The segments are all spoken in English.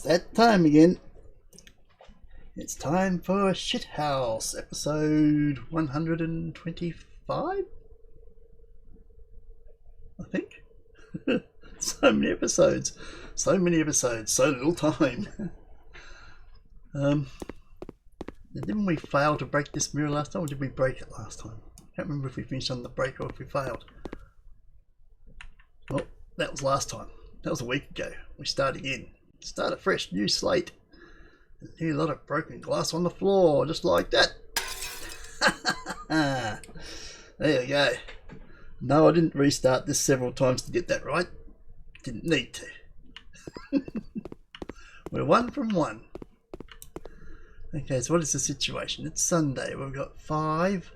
that time again. It's time for Shithouse, episode 125, I think. So many episodes, so little time. Didn't we fail to break this mirror last time, or did we break it last time? I can't remember if we finished on the break or if we failed. Well, that was last time. That was a week ago. We start again. Start a fresh new slate. A new lot of broken glass on the floor, just like that. There we go. No, I didn't restart this several times to get that right. Didn't need to. We're one from one. Okay, so what is the situation? It's Sunday. We've got 5.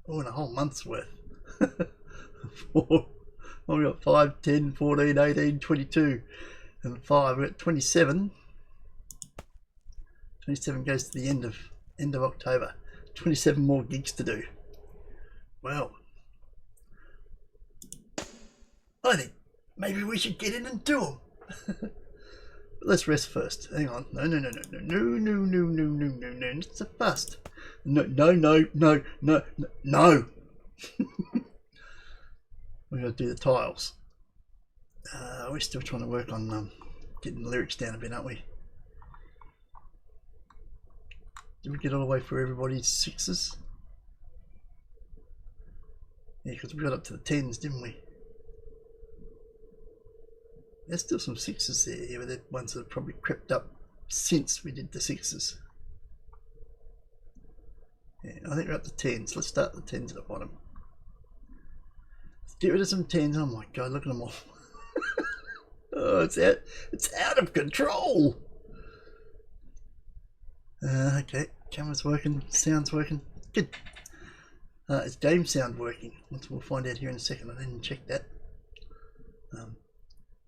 Oh, and a whole month's worth. 4. Well, we've got 5, 10, 14, 18, 22, and 5. We've got 27. 27 goes to the end of October. 27 more gigs to do. Well, I think maybe we should get in and do them. But let's rest first. Hang on. No. It's a fast. No. We're going to do the tiles. We're still trying to work on getting the lyrics down a bit, aren't we? Did we get all the way through everybody's 6s? Yeah, because we got up to the 10s, didn't we? There's still some 6s there, yeah, but they're ones that have probably crept up since we did the 6s. Yeah, I think we're up to 10s. Let's start the 10s at the bottom. Let's get rid of some 10s. Oh my god, look at them all. Oh, it's out of control. Okay, camera's working, sound's working. Good. Is game sound working? We'll find out here in a second. I didn't check that.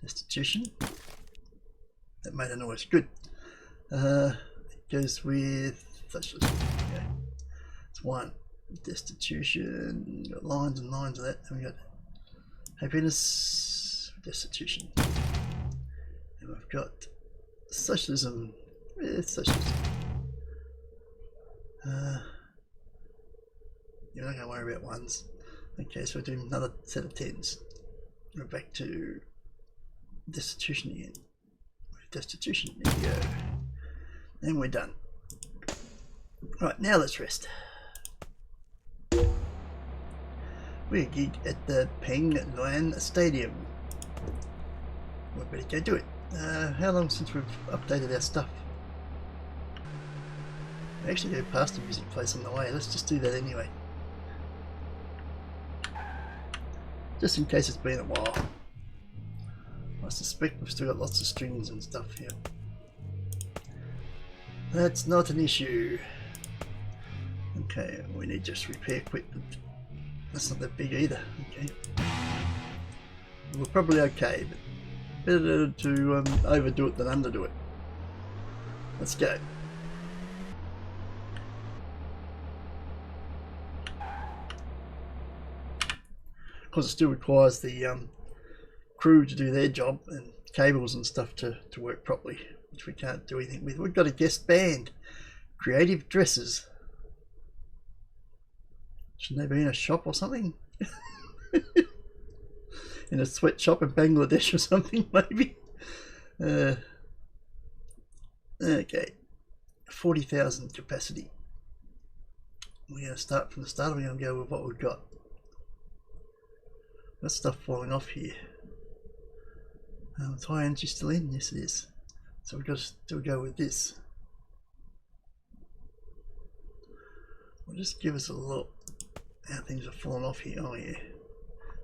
Destitution. That made a noise. Good. It goes with socialism. Okay. It's 1. Destitution. Got lines and lines of that. And we got happiness. Destitution. And we've got socialism. Yeah, socialism. You're not going to worry about 1s. Okay, so we're doing another set of 10s. We're back to destitution again. Destitution, there we go. And we're done. Right, now let's rest. We're gig at the Peng Luan Stadium. We better go do it. How long since we've updated our stuff? We actually go past the music place on the way. Let's just do that anyway. Just in case it's been a while. I suspect we've still got lots of strings and stuff here. That's not an issue. Okay, we need just repair equipment. That's not that big either. Okay. We're probably okay, but better to overdo it than underdo it. Let's go. Of course, it still requires the crew to do their job and cables and stuff to work properly, which we can't do anything with. We've got a guest band, Creative Dresses. Shouldn't they be in a shop or something? In a sweatshop in Bangladesh or something, maybe? Okay, 40,000 capacity. We're going to start from the start. We're going to go with what we've got. Got stuff falling off here. Is high energy still in? Yes, it is. So we've got to still go with this. We'll just give us a look how things are falling off here. Oh yeah,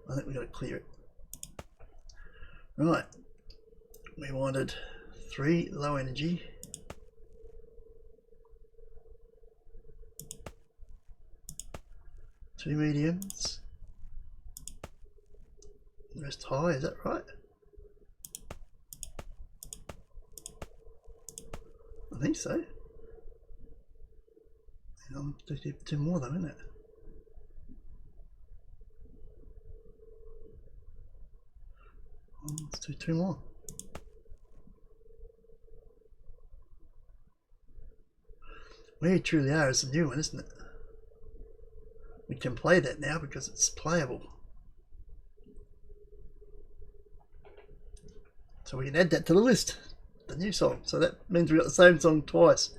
I think we've got to clear it. Right, we wanted 3 low energy, 2 mediums, the rest high, is that right? I think so. Two more though, isn't it? do 2 more. Where You Truly Are is a new one, isn't it? We can play that now because it's playable. So we can add that to the list, the new song. So that means we got the same song twice.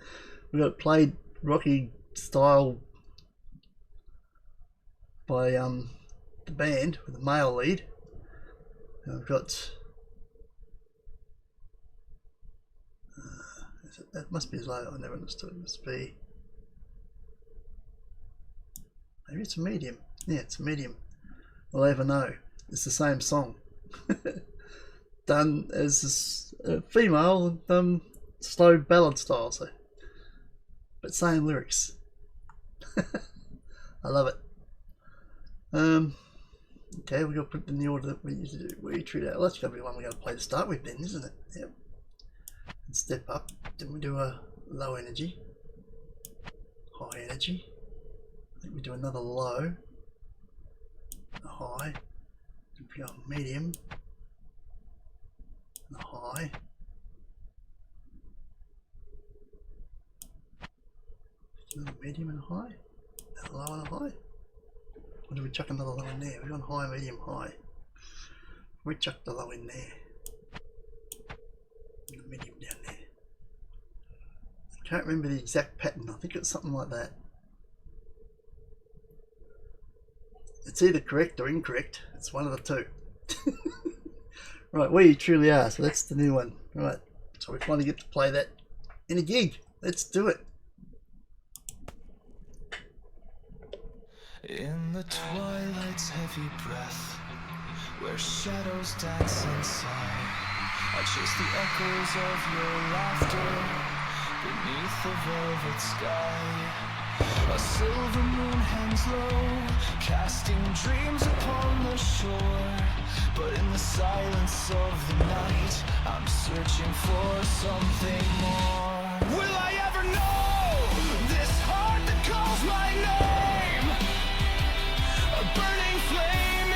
We got it played rocky style by the band with the male lead. And we've got that must be low. I never understood. It must be maybe it's a medium. Yeah, it's a medium. I'll ever know. It's the same song. Done as a female, slow ballad style, so but same lyrics. I love it. Okay, we're gonna put it in the order that we used to do. We treat it. That's gonna be the one we're gonna play to start with, then, isn't it? Yep. And step up. Then we do a low energy, high energy. I think we do another low, a high. Then we go medium. And a high, another medium and a high, and a low and a high. Or do we chuck another low in there? We're on high, medium, high. We chuck the low in there, and the medium down there. I can't remember the exact pattern. I think it's something like that. It's either correct or incorrect. It's one of the two. Right, Where You Truly Are, so that's the new one. Right, so we finally get to play that in a gig. Let's do it. In the twilight's heavy breath, where shadows dance inside, I chase the echoes of your laughter beneath the velvet sky. A silver moon hangs low, casting dreams upon the shore. But in the silence of the night, I'm searching for something more. Will I ever know this heart that calls my name? A burning flame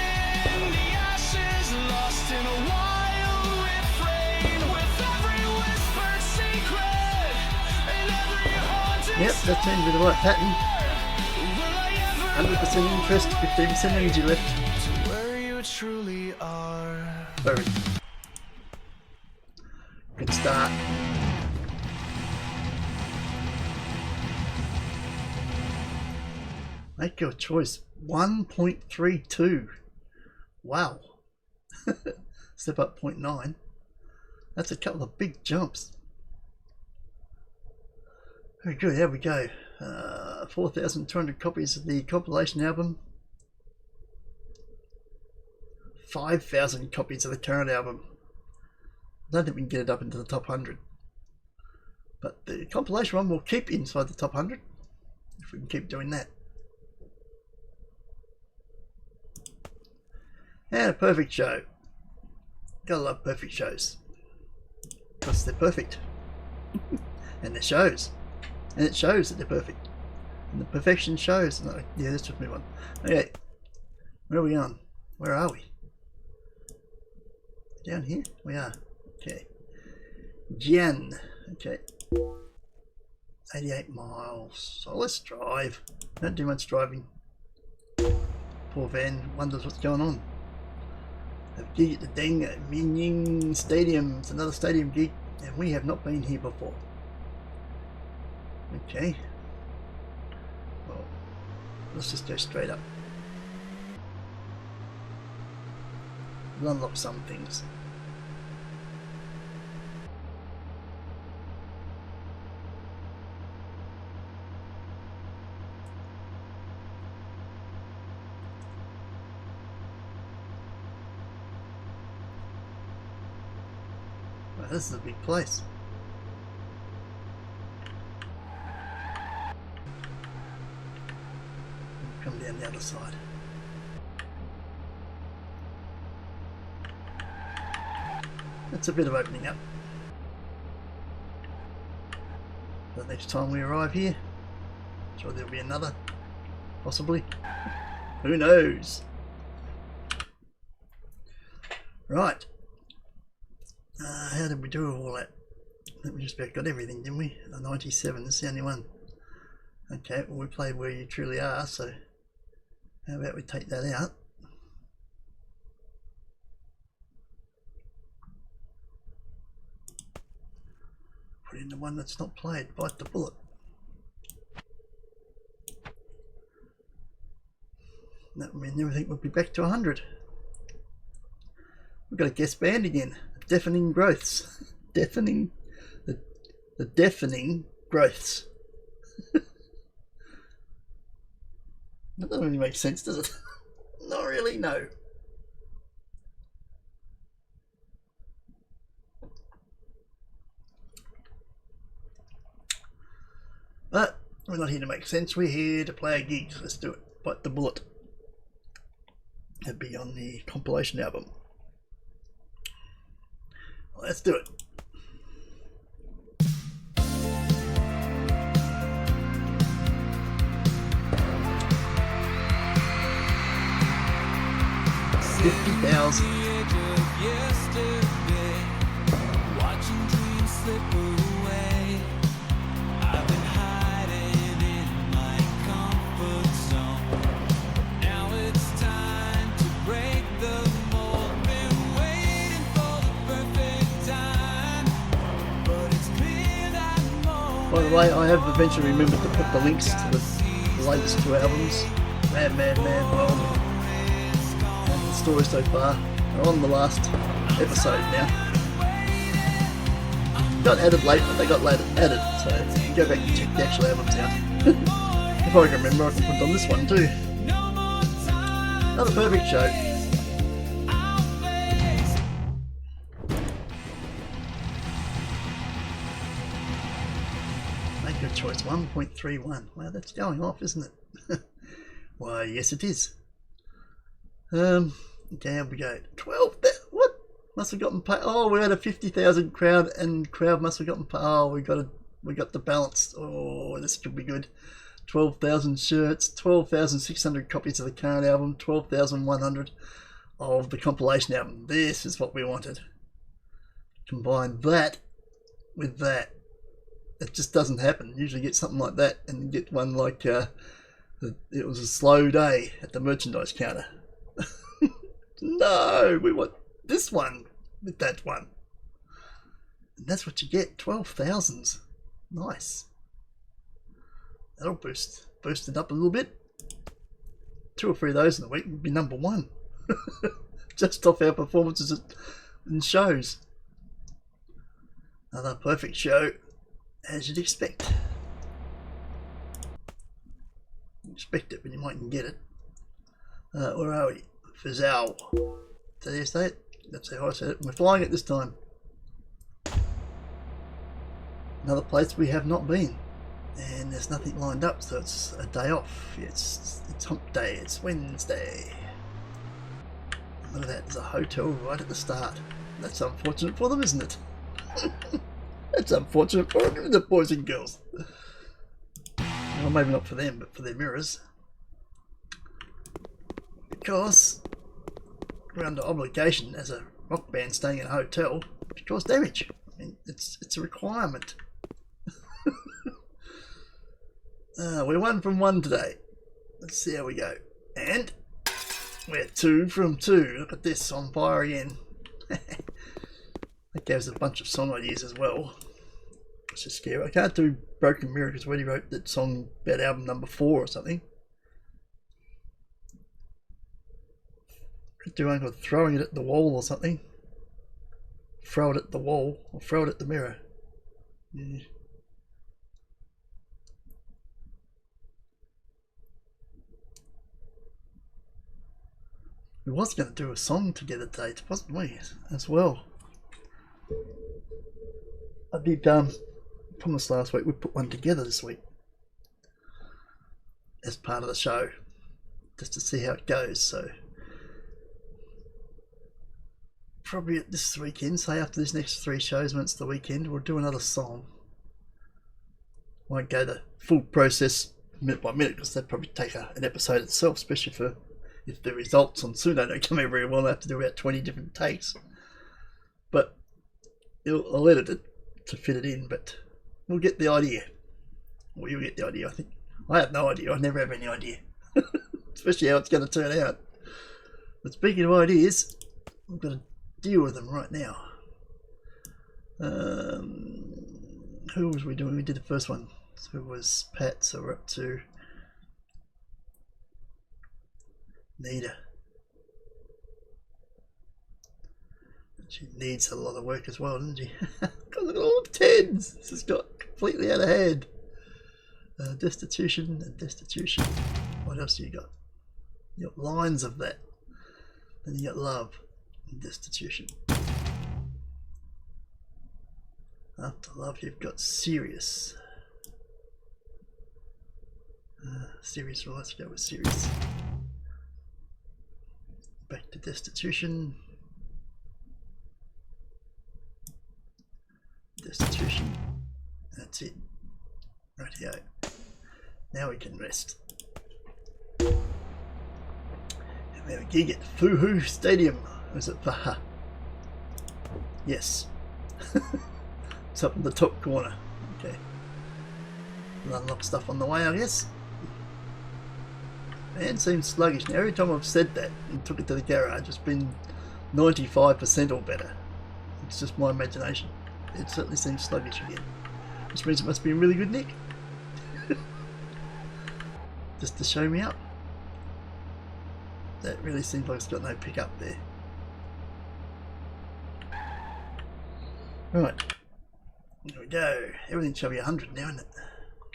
in the ashes, lost in a wild refrain, with every whispered secret and every haunted. Yep, that seems to be the right pattern. 100% interest, 15% energy left. To where you truly are. Perfect. Good start. Make your choice. 1.32. Wow. Step up 0.9. That's a couple of big jumps. Very good. Here we go. 4,200 copies of the compilation album. 5,000 copies of the current album. I don't think we can get it up into the top 100. But the compilation one will keep inside the top 100 if we can keep doing that. And a perfect show. Gotta love perfect shows. Because they're perfect. And it shows. And it shows that they're perfect. And the perfection shows. No, yeah, let's just move on. Okay. Where are we going? Where are we? Down here? We are. Okay. Jan. Okay. 88 miles. So let's drive. Don't do much driving. Poor van wonders what's going on. A gig at the Deng Minying Stadium. It's another stadium gig, and we have not been here before. Okay. Well, let's just go straight up. We'll unlock some things. Well, this is a big place. Come down the other side. That's a bit of opening up. The next time we arrive here, I'm sure there'll be another, possibly. Who knows? Right. How did we do all that? We just about got everything, didn't we? A 97 is the only one. Okay, well we played Where You Truly Are, so how about we take that out? Put in the one that's not played, Bite the Bullet. That would mean everything would be back to 100. We've got a guest band again. Deafening Growths. The Deafening Growths. That doesn't really make sense, does it? Not really, no. But we're not here to make sense, we're here to play a gig. Let's do it. Bite the Bullet. That'd be on the compilation album. Let's do it. $50,000. Watching dreams slip away. I've been hiding in my comfort zone. Now it's time to break the mold. Been waiting for the perfect time, but it's clear that moment. By the way, I have eventually remembered to put the links to the latest two albums, Mad World, and the story so far. They're on the last episode now. Got added late, but they got added, so you can go back and check the actual albums out. If I can remember, I can put it on this one too. Another perfect show. Make your choice. 1.31. Wow, that's going off, isn't it? Why, yes, it is. Down we go. 12. What? Must have gotten paid. Oh, we had a 50,000 crowd, and crowd must have gotten paid. Oh, we got the balance. Oh, this could be good. 12,000 shirts, 12,600 copies of the current album, 12,100 of the compilation album. This is what we wanted. Combine that with that. It just doesn't happen. You usually get something like that, and you get one like it was a slow day at the merchandise counter. No, we want this one with that one. And that's what you get, 12,000s. Nice. That'll boost it up a little bit. 2 or 3 of those in a week would be number 1. Just off our performances in shows. Another perfect show, as you'd expect. You expect it, but you mightn't get it. Where are we? Fazal. Did you say it? That's how I said it. We're flying it this time. Another place we have not been. And there's nothing lined up, so it's a day off. It's hump day, it's Wednesday. Look at that, there's a hotel right at the start. That's unfortunate for them, isn't it? That's unfortunate for the boys and girls. Well, maybe not for them, but for their mirrors. Because we're under obligation as a rock band staying in a hotel to cause damage. I mean, it's a requirement. We're 1 from 1 today. Let's see how we go. And we're 2 from 2. Look at this, on fire again. That gave us a bunch of song ideas as well. It's just scary. I can't do Broken Mirror because we already wrote that song about album number 4 or something. Could do one called Throwing It at the Wall or something. Throw it at the wall or throw it at the mirror. Yeah. We was going to do a song together today, wasn't we? As well. I did promise last week we'd put one together this week as part of the show, just to see how it goes. So probably at this weekend, say after these next 3 shows, when it's the weekend, we'll do another song. Won't go the full process minute by minute because that'd probably take an episode itself, especially for if the results on Suno don't come out very well. I have to do about 20 different takes. But I'll edit it to fit it in, but we'll get the idea. Well, you'll get the idea, I think. I have no idea. I never have any idea. Especially how it's going to turn out. But speaking of ideas, I've got to deal with them right now. Who was we doing? We did the first one. So it was Pat, so we're up to Nita. She needs a lot of work as well, doesn't she? God, look at all the tens! This has got completely out of hand. Destitution and destitution. What else do you got? You got lines of that. Then you got love and destitution. After love, you've got serious. Serious, well, let's go with serious. Back to destitution. Destitution. That's it. Right here. Now we can rest. And we have a gig at Fuhu Stadium. Or is it Faha? Yes. It's up in the top corner. Okay. We'll unlock stuff on the way, I guess. Man, seems sluggish now. Every time I've said that and took it to the garage, it's been 95% or better. It's just my imagination. It certainly seems sluggish again. Which means it must be in really good nick. Just to show me up. That really seems like it's got no pickup there. Right. There we go. Everything shall be 100 now, isn't it?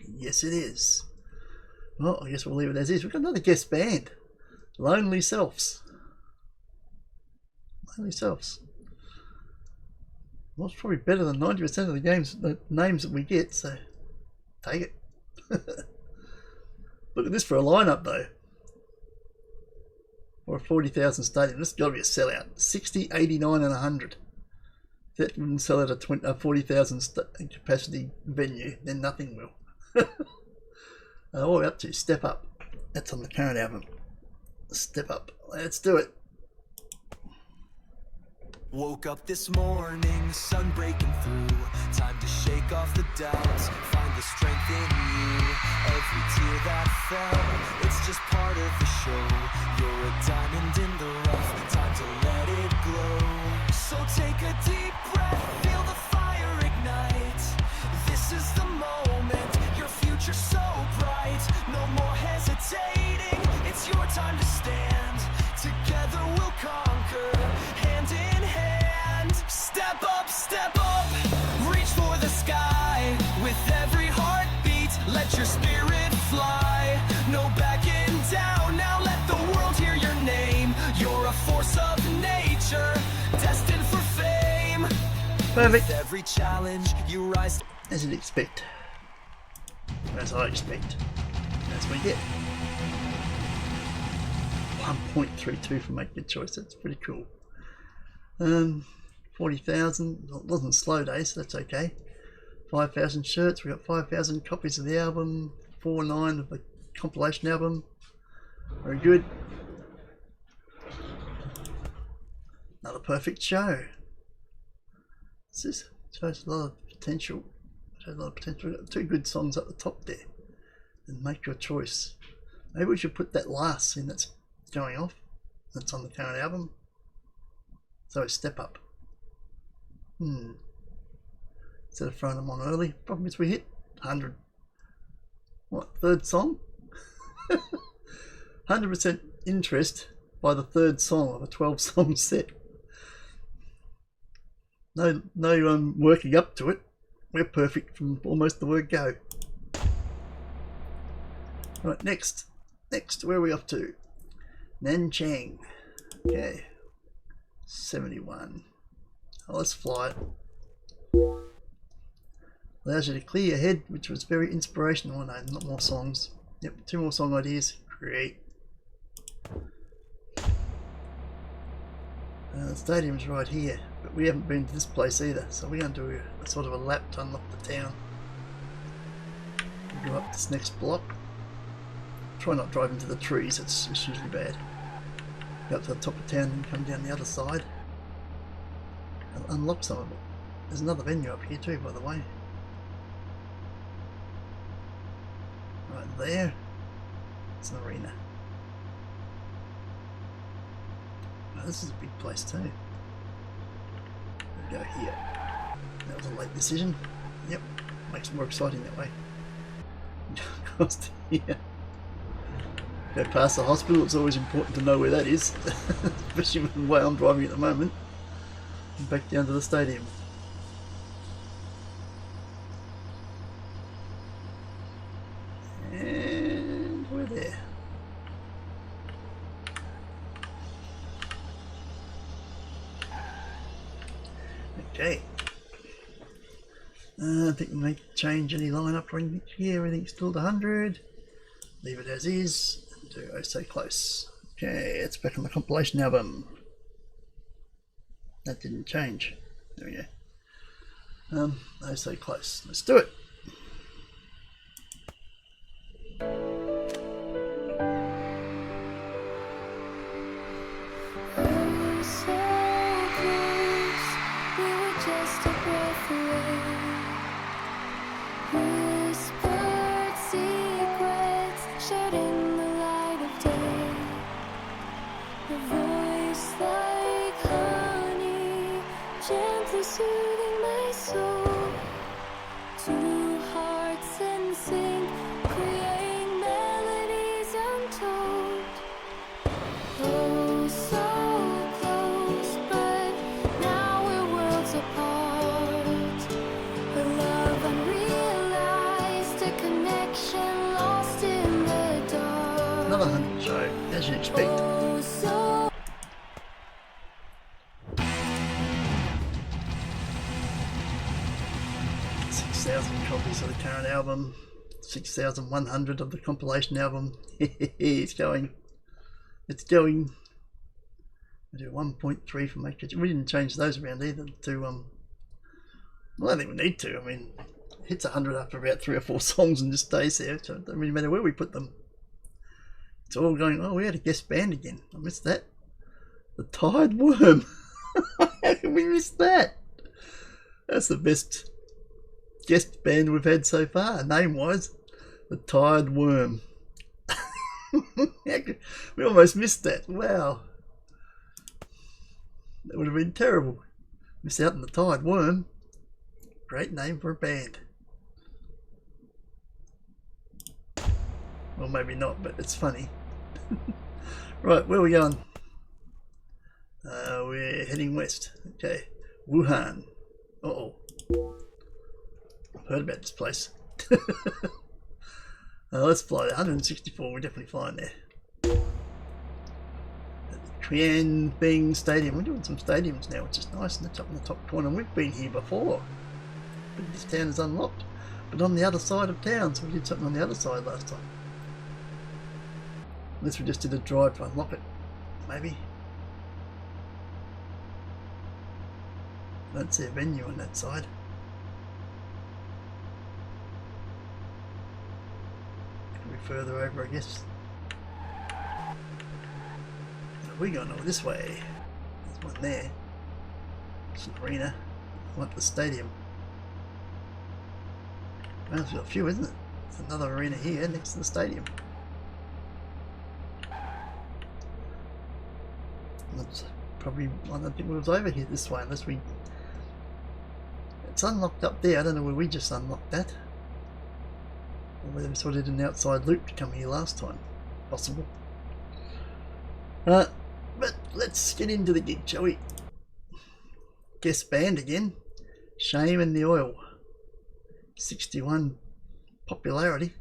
Yes, it is. Well, I guess we'll leave it as is. We've got another guest band. Lonely Selves. Lonely Selves. Well, it's probably better than 90% of the names that we get, so take it. Look at this for a lineup, though. Or a 40,000 stadium. This has got to be a sellout. 60, 89 and 100. If that wouldn't sell at a 40,000 capacity venue, then nothing will. What are we up to? Step Up. That's on the current album. Step Up. Let's do it. Woke up this morning, sun breaking through. Time to shake off the doubts, find the strength in you. Every tear that fell, it's just part of the show. You're a diamond in the rough, time to let it glow. So take a deep breath, feel the fire ignite. This is the moment, your future's so bright. No more hesitating, it's your time to stand. Together we'll conquer, hand in hand. Step up, reach for the sky. With every heartbeat, let your spirit fly. No backing down, now let the world hear your name. You're a force of nature, destined for fame. Perfect. With every challenge, you rise. As you'd expect. As I expect. As we get. 1.32 for Make Your Choice. That's pretty cool. 40,000. Well, it wasn't slow day, so that's okay. 5,000 shirts. We got 5,000 copies of the album. 4.9 of the compilation album. Very good. Another perfect show. This shows a lot of potential. Shows a lot of potential. We've got two good songs at the top there. And Make Your Choice. Maybe we should put that last scene that's going off. That's on the current album. So Step Up. Instead of throwing them on early. Problem is we hit 100. What, third song? 100% interest by the third song of a 12-song set. No working up to it. We're perfect from almost the word go. Right, next, where are we off to? Nanchang. Okay. 71. Oh, let's fly it. Allows you to clear your head, which was very inspirational. No, not more songs. Yep, 2 more song ideas. Great. The stadium's right here, but we haven't been to this place either, so we're going to do a sort of a lap to unlock the town. We'll go up this next block. Try not to drive into the trees, it's usually bad. Go up to the top of town and come down the other side and unlock some of it. There's another venue up here too, by the way. Right there. It's an arena. Oh, this is a big place too. We'll go here. That was a late decision. Yep, makes it more exciting that way. Across to here. Go past the hospital, it's always important to know where that is. Especially with the way I'm driving at the moment. And back down to the stadium. And we're there. Okay. I think we may change any lineup or anything here. Everything's still to 100. Leave it as is. And do Oh So Close. Okay, it's back on the compilation album. That didn't change. There we go. Oh So Close. Let's do it. Soothing my soul, two hearts in sync, creating melodies untold. Oh, so close, but now we're worlds apart. A love unrealized, a connection lost in the dark. Another 100 show, as you expect. Oh, so 6,000 copies of the current album, 6,100 of the compilation album. It's going. It's going. We do 1.3 for Make It. We didn't change those around either to well, I don't think we need to. I mean, it hits 100 after about 3 or 4 songs and just stays there, so it doesn't really matter where we put them. It's all going, oh, we had a guest band again. I missed that. The Tide Worm. How can we miss that? That's the best guest band we've had so far, name-wise. The Tide Worm. We almost missed that. Wow. That would have been terrible. Miss out on the Tide Worm. Great name for a band. Well, maybe not, but it's funny. Right, where are we going? We're heading west. Okay, Wuhan. Uh-oh. I've heard about this place. Let's fly there. 164, we're definitely flying there. Quyen Bing Stadium. We're doing some stadiums now, which is nice, and it's up in the top corner. We've been here before, but this town is unlocked. But on the other side of town, so we did something on the other side last time. Unless we just did a drive to unlock it, maybe. I don't see a venue on that side. Could be further over, I guess. We're going over this way. There's one there. It's an arena. I want the stadium. Well, there's got a few, isn't it? There's another arena here next to the stadium. That's probably, I don't think we was over here this way unless we... It's unlocked up there. I don't know where we just unlocked that. Or whether we sort of did an outside loop to come here last time. Possible. But let's get into the gig, shall we? Guest band again. Shame and the Oil. 61 popularity.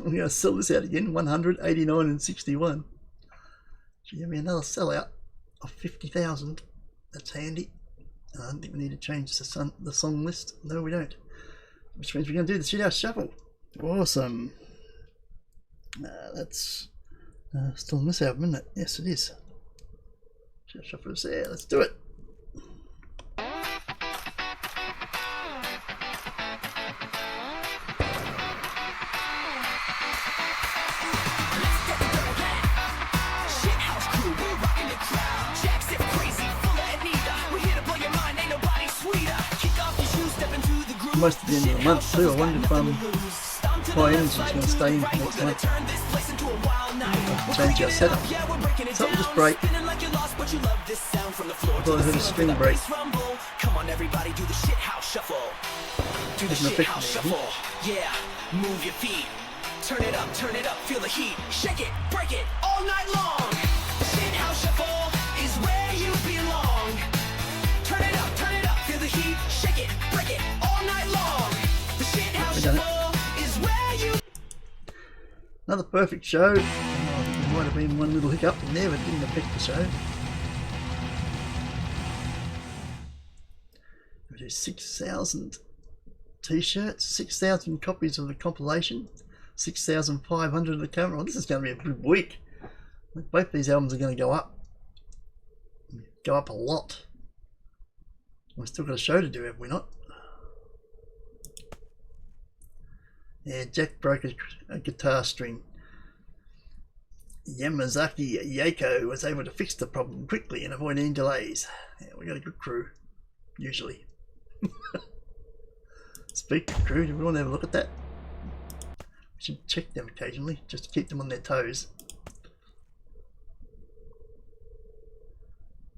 We're going to sell this out again. 189 and 61. So give me another sellout of 50,000. That's handy. I don't think we need to change the song list. No, we don't. Which means we're going to do the Schitthouse Shuffle. Awesome. That's still on this album, isn't it? Yes, it is. Schitthouse Shuffle is there. Let's do it. Schitthouse crew, we're rocking the crowd. Jack's crazy, full of Anita. We're here to blow your mind, ain't nobody sweeter. almost at the end of the month too. I wonder if High Energy is going to stay in for next month. Change our setup. Something just break. I thought I heard a string break. Come on, everybody, do the Schitthouse shuffle. Do the Schitthouse shuffle. Yeah, move your feet. Turn it up, feel the heat. Shake it, break it, all night long. The Schitthouse shuffle is where you belong. Turn it up, feel the heat. Shake it, break it, all night long. The Schitthouse shuffle is where you. Another perfect show. There might have been one little hiccup in there, but it didn't affect the show. We do 6,000 t-shirts, 6,000 copies of the compilation, 6,500 of the current one. This is going to be a good week. Both these albums are going to go up a lot. We've still got a show to do, have we not? Yeah, Jack broke a guitar string. Yamazaki Yako was able to fix the problem quickly and avoid any delays. Yeah, we got a good crew, usually. Speaking of crew, do we want to have a look at that? We should check them occasionally, just to keep them on their toes.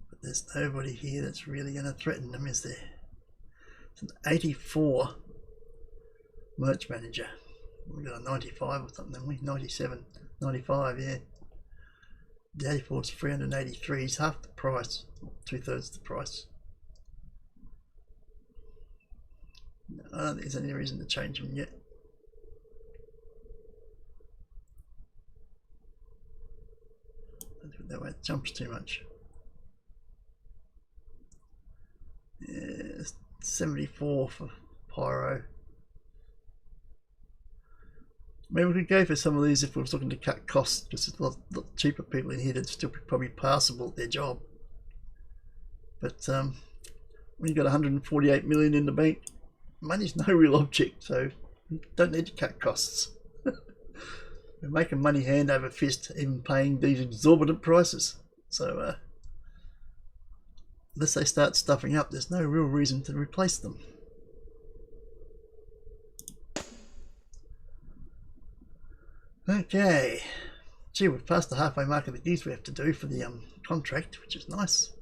But there's nobody here that's really going to threaten them, is there? It's an 84 merch manager. We got a 95 or something, haven't we? 97, 95, yeah. The 84 is 383. He's half the price, 2/3 the price. No, I don't think there's any reason to change them yet. Don't do it that way, it jumps too much. Yeah, 74 for Pyro. Maybe we could go for some of these if we were looking to cut costs, because there's a lot cheaper people in here that still probably passable at their job. But when you've got 148 million in the bank, money's no real object, so you don't need to cut costs. We're making money hand over fist, even paying these exorbitant prices. So unless they start stuffing up, there's no real reason to replace them. Okay, gee, we've passed the halfway mark of the gigs we have to do for the contract, which is nice.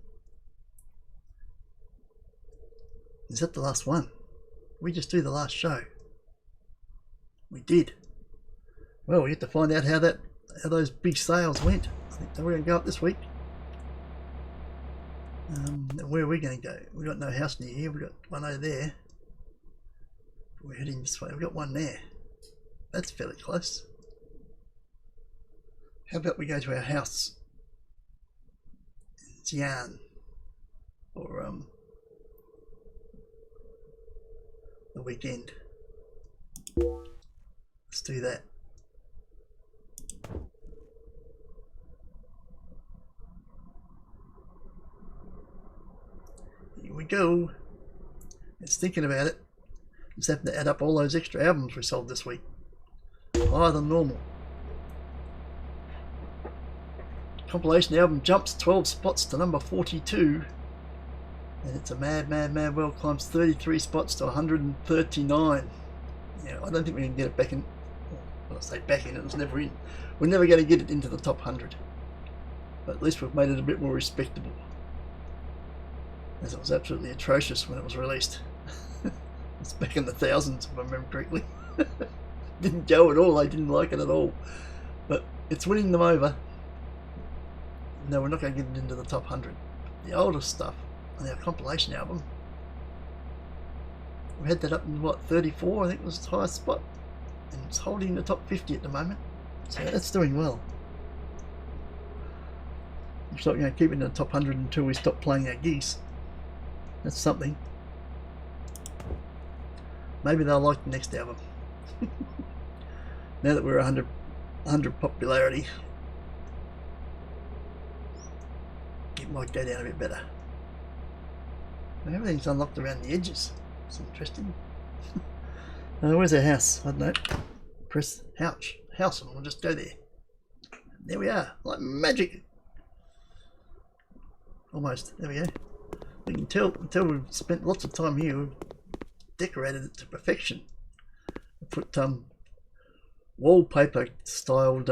Is that the last one? We just do the last show. We did. Well, we have to find out how those big sales went. I think they were going to go up this week. Where are we going to go? We've got no house near here. We've got one over there. We're heading this way. We've got one there. That's fairly close. How about we go to our house in Xi'an for the weekend? Let's do that. Here we go. It's thinking about it. Just having to add up all those extra albums we sold this week. Higher than normal. Compilation album jumps 12 spots to number 42, and it's a mad world, climbs 33 spots to 139. Yeah, I don't think we can get it back in. Well, I say back in, it was never in. We're never going to get it into the top 100, but at least we've made it a bit more respectable, as it was absolutely atrocious when it was released. It's back in the thousands if I remember correctly. Didn't go at all. I didn't like it at all, but it's winning them over. No, we're not going to get it into the top 100. The older stuff on our compilation album, we had that up in what, 34, I think was the highest spot, and it's holding the top 50 at the moment, so that's doing well. Looks like we're going to keep it in the top 100 until we stop playing our gigs. That's something. Maybe they'll like the next album. Now that we're 100 popularity, it might go down a bit better. Everything's unlocked around the edges. It's interesting. Where's our house? I don't know. Press house and we'll just go there. There we are, like magic. Almost. There we go. We can tell we've spent lots of time here. We've decorated it to perfection. I put wallpaper styled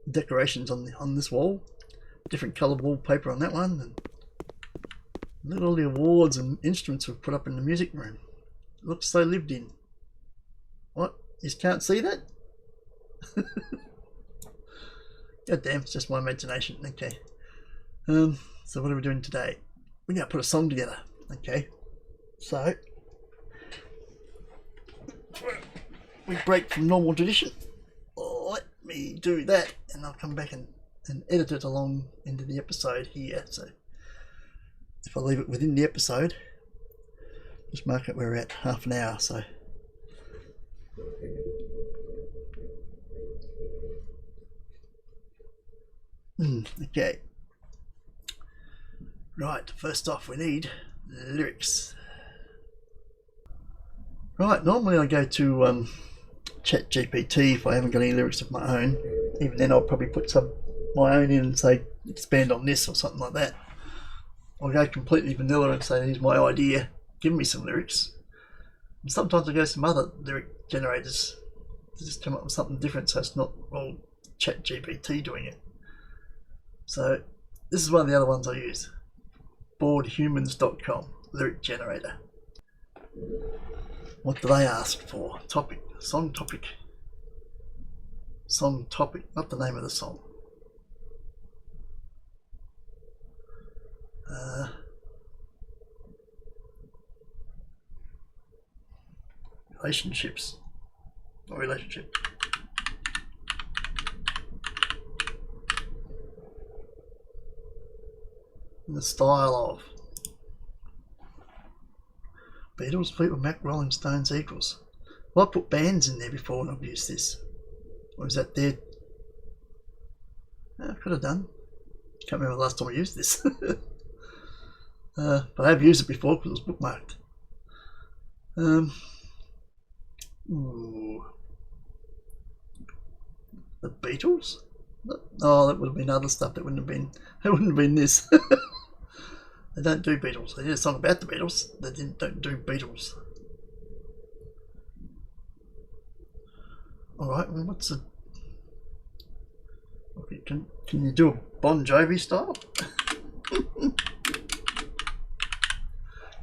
decorations on this wall, different coloured wallpaper on that one, and look at all the awards and instruments we've put up in the music room. It looks so lived in. What? You can't see that? God damn, it's just my imagination. Okay. So what are we doing today? We're going to put a song together. Okay. So we break from normal tradition. Let me do that, and I'll come back and edit it along into the episode here. So if I leave it within the episode, just mark it where we're at, half an hour. So okay. Right, first off we need lyrics. Right, normally I go to ChatGPT if I haven't got any lyrics of my own. Even then I'll probably put some my own in and say expand on this or something like that. I'll go completely vanilla and say here's my idea, give me some lyrics. And sometimes I go to some other lyric generators to just come up with something different so it's not all ChatGPT doing it. So this is one of the other ones I use. Boredhumans.com, lyric generator. What do they ask for? Topic, song topic. Song topic, not the name of the song. Relationships. Or relationship. In the style of Beatles, Fleetwood Mac, Rolling Stones, Eagles. Well, I put bands in there before and I've used this. Or is that there? I could have done. Can't remember the last time I used this. But I have used it before because it was bookmarked. The Beatles? Oh, that would have been other stuff. That wouldn't have been this. They don't do Beatles. They did a song about the Beatles. They don't do Beatles. Alright, well what's a... Okay, can you do a Bon Jovi style? Can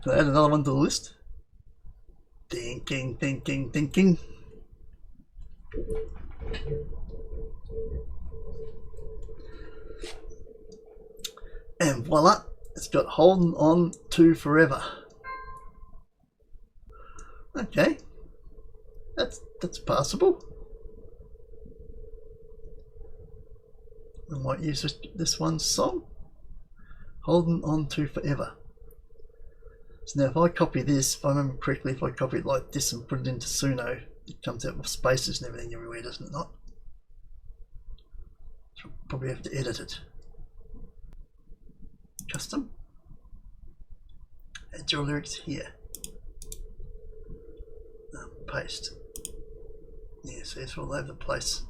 I add another one to the list? Thinking. And voila, it's got Holding On To Forever. Okay, that's passable. I might use this one's song, Holding On To Forever. So now if I copy this, if I remember correctly, if I copy it like this and put it into Suno, it comes out with spaces and everything everywhere, doesn't it not? So I'll probably have to edit it. Custom. Add your lyrics here. Paste. Yeah, see, it's all over the place.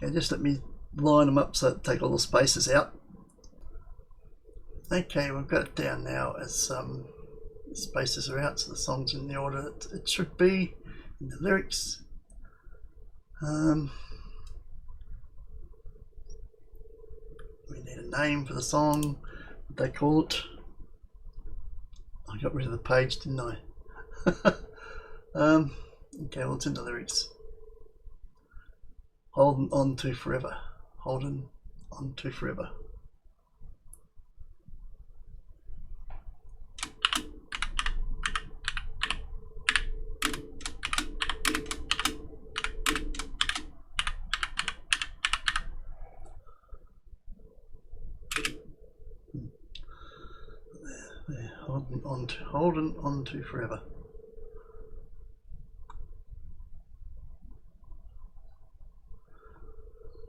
Okay, just let me line them up so that take all the spaces out. Okay, we've got it down now as the spaces are out, so the song's in the order that it should be in the lyrics. We need a name for the song, what they call it. I got rid of the page, didn't I? Okay, well it's in the lyrics. Holding On To Forever. Holding On To Forever. There, holding on to forever.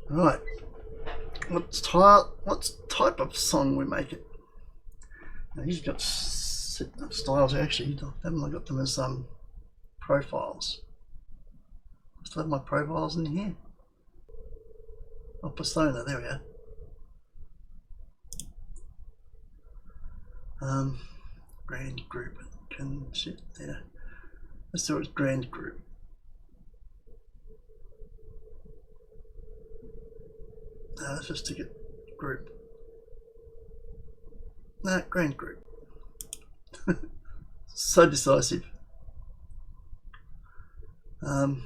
Right, what type of song we make it? Now he's got styles actually. Haven't I got them as profiles? I still have my profiles in here. Oh, persona, there we are. Brand group. can sit there. Let's do it grand group. Let's just stick it group. No, grand group. So decisive. And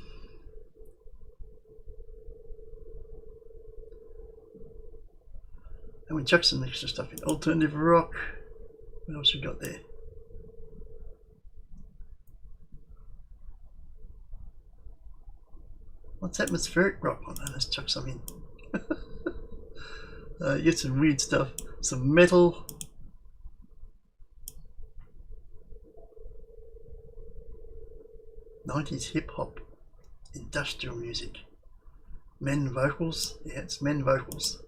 we chuck some extra stuff in. Alternative rock. What else we got there? What's atmospheric rock? Oh no, let's chuck some in. Get some weird stuff. Some metal. '90s hip hop, industrial music, men vocals. Yeah, it's men vocals.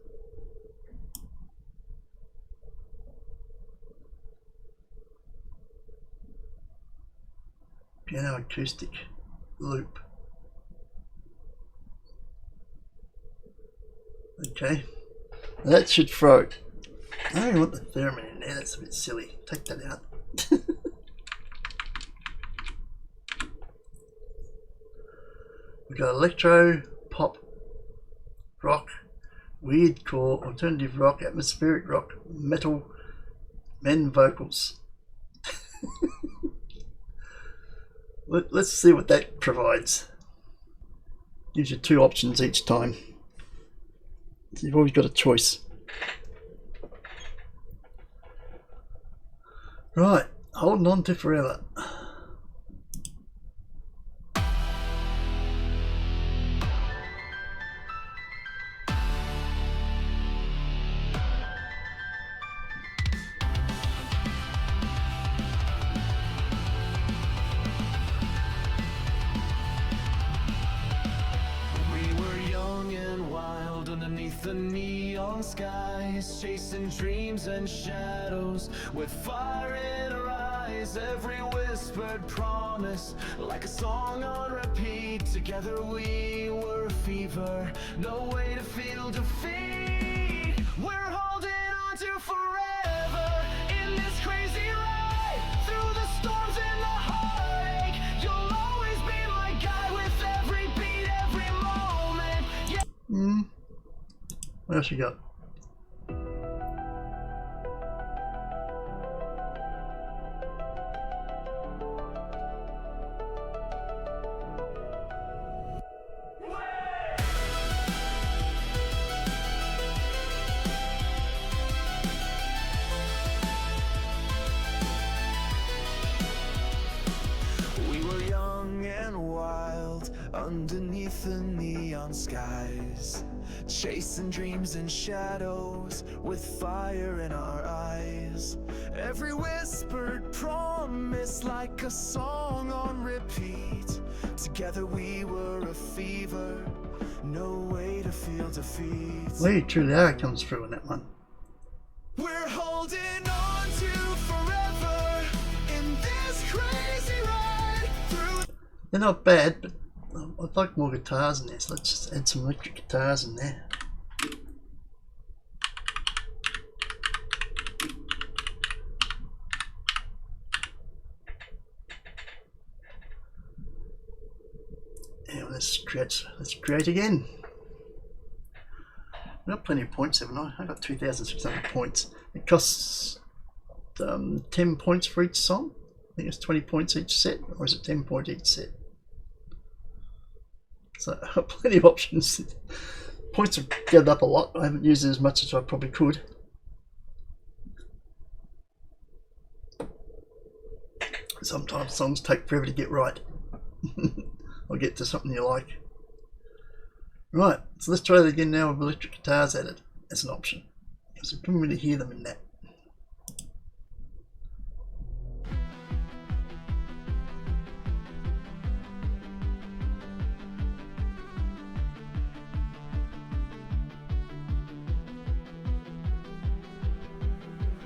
Piano acoustic, loop. Okay, that should throw it. I don't want the theremin in there. That's a bit silly. Take that out. We've got electro, pop, rock, weird core, alternative rock, atmospheric rock, metal, men vocals. Let's see what that provides. Gives you 2 options each time. So you've always got a choice. Right, holding on to forever. The neon skies, chasing dreams and shadows, with fire in our eyes. Every whispered promise, like a song on repeat. Together we were a fever, no way to feel defeat. We're holding on to forever in this crazy ride, through the storms and the heartache. You'll always be my guide, with every beat, every moment. Yeah. What else you got? We were young and wild underneath the neon skies, chasing dreams and shadows, with fire in our eyes. Every whispered promise, like a song on repeat. Together we were a fever, no way to feel defeat. Lee Trudeau comes through in that one. We're holding on to forever in this crazy ride through. They're not bad, but I'd like more guitars in there, so let's just add some electric guitars in there. And let's create again. I've got plenty of points, haven't I? I've got 2,600 points. It costs 10 points for each song. I think it's 20 points each set, or is it 10 points each set? So I've got plenty of options. Points have gathered up a lot. I haven't used it as much as I probably could. Sometimes songs take forever to get right. Or get to something you like. Right, so let's try that again now with electric guitars added as an option, because you couldn't really hear them in that.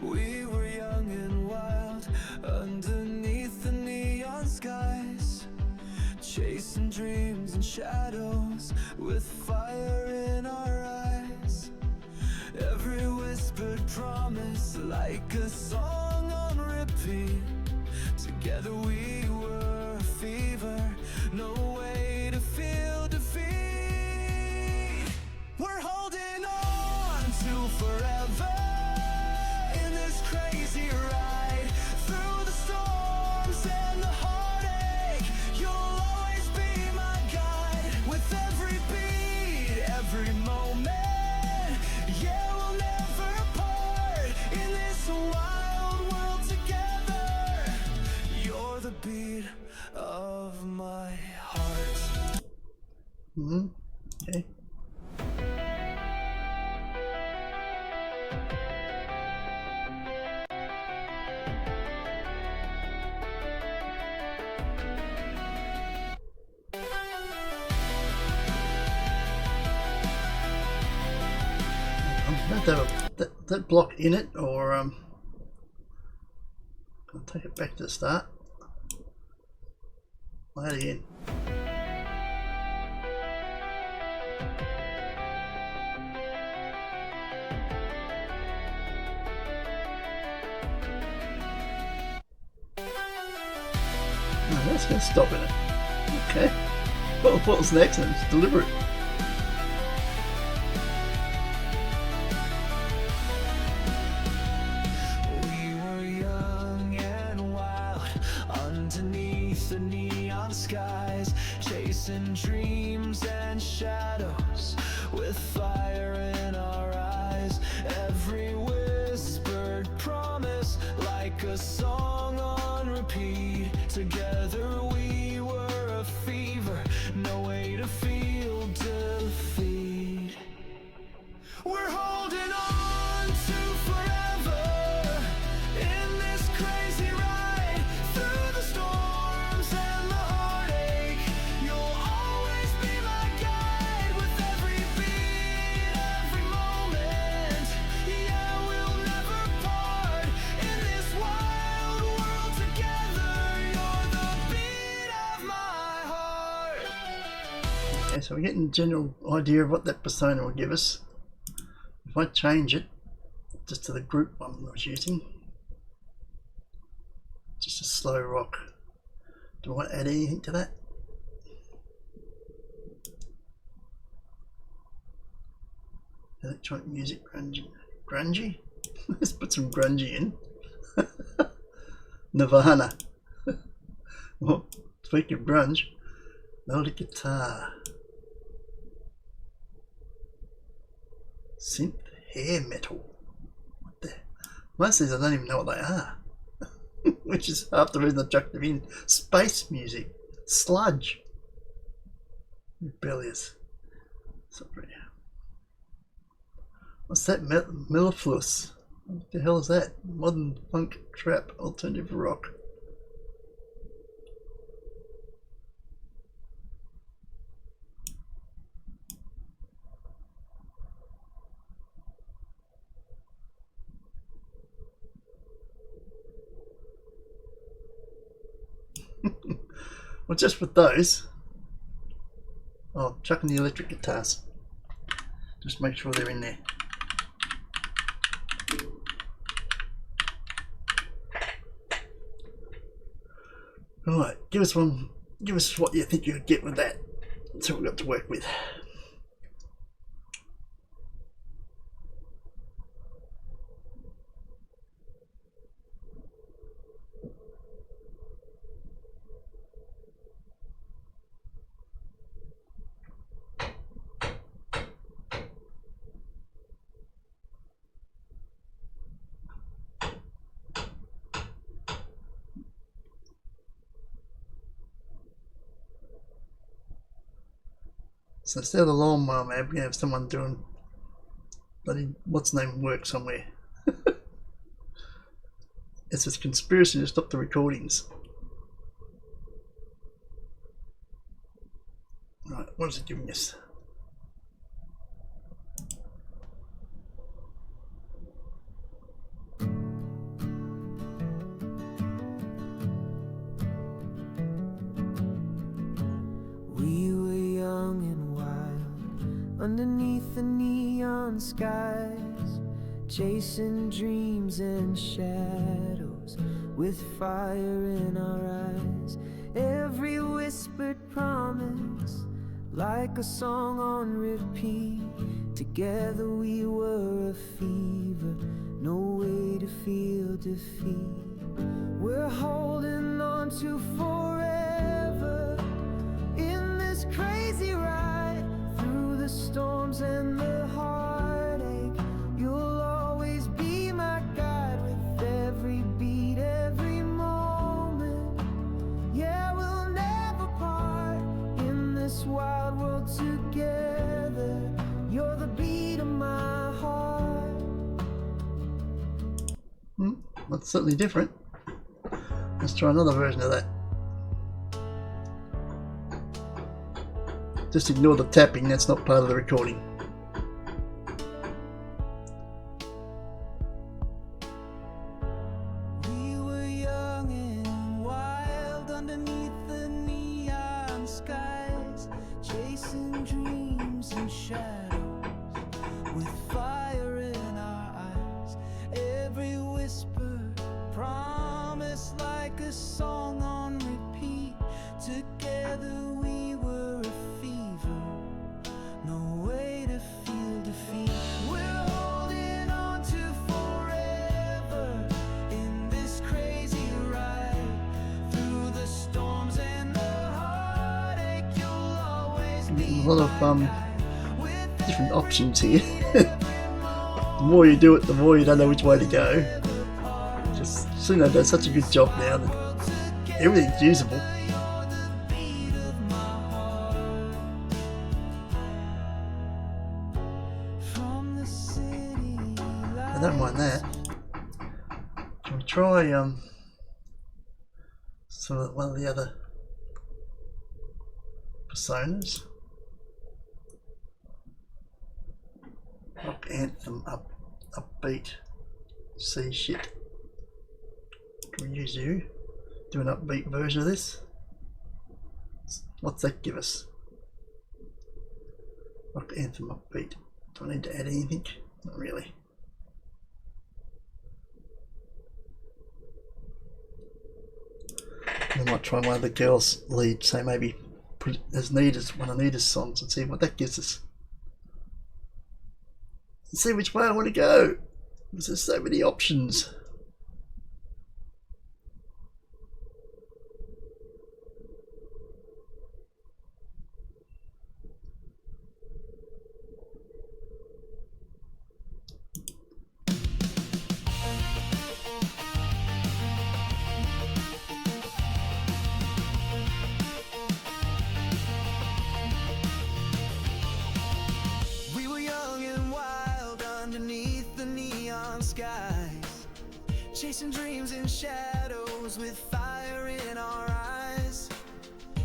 We were young and wild underneath the neon skies, chasing dreams and shadows, with fire in our eyes. Every whispered promise, like a song on repeat. Together Together we were a fever, no way to feel defeat. We're holding on to forever in this crazy ride through the storms and the heartache. You'll always be my guide with every beat, every moment. Yeah, we'll never part in this wild world together. You're the beat of my heart. Okay. That block in it, or I'll take it back to the start. Play it again. No, that's going to stop in it. Okay. Well, what was next? It's deliberate. We were young and wild underneath the neon skies, chasing dreams and shadows with fire in our eyes. Every whispered promise like a song on repeat. Together we were a fever, no way to feel defeat. We're holding on to forever in this crazy ride through the storms and the heartache. You'll always be my guide with every beat, every moment. Yeah, we'll never part in this wild world together. You're the beat of my heart. Okay, so we're getting a general idea of what that persona will give us. If I change it just to the group one I was using, just a slow rock, do I want to add anything to that? Electronic music, grungy? Let's put some grungy in. Nirvana. Well, speaking of grunge, melodic guitar, synth hair metal. What the? Most of these I don't even know what they are. Which is half the reason I chucked them in. Space music, sludge, rebellious. Sorry. What's that? Mellifluous. What the hell is that? Modern funk, trap, alternative rock. Well, just with those, I'll chuck in the electric guitars. Just make sure they're in there. Alright, give us one. Give us what you think you'd get with that. That's what we've got to work with. So instead of the lawnmower man, we're going to have someone doing bloody what's name work somewhere. It's a conspiracy to stop the recordings. Right, what is it giving us? We were young and wild underneath the neon skies, chasing dreams and shadows with fire in our eyes. Every whispered promise, like a song on repeat. Together we were a fever, no way to feel defeat. We're holding on to forever in this crazy ride through the storms and the heartache. You'll always be my guide with every beat, every moment. Yeah, we'll never part in this wild world together. You're the beat of my heart. That's certainly different. Let's try another version of that. Just ignore the tapping, that's not part of the recording. We were young and wild underneath the neon skies, chasing dreams and shadows with fire in our eyes. Every whisper promise like a song on repeat. Together we were a fever, no way to feel defeat. We're holding on to forever in this crazy ride through the storms and the heartache. You'll always be A lot of different options here. The more you do it, the more you don't know which way to go. Just Suno does such a good job now that everything's usable. I don't mind that. Can we try sort of one of the other personas? Rock anthem, upbeat, C shit. Can we use you? Do an upbeat version of this? What's that give us? Rock anthem, upbeat. Do I need to add anything? Not really. I might try one of the girls' lead, say maybe put as Nita's one of Nita's songs and see what that gives us. And see which way I want to go. Because there's so many options. We were young and wild underneath the neon skies, chasing dreams in shadows with fire in our eyes.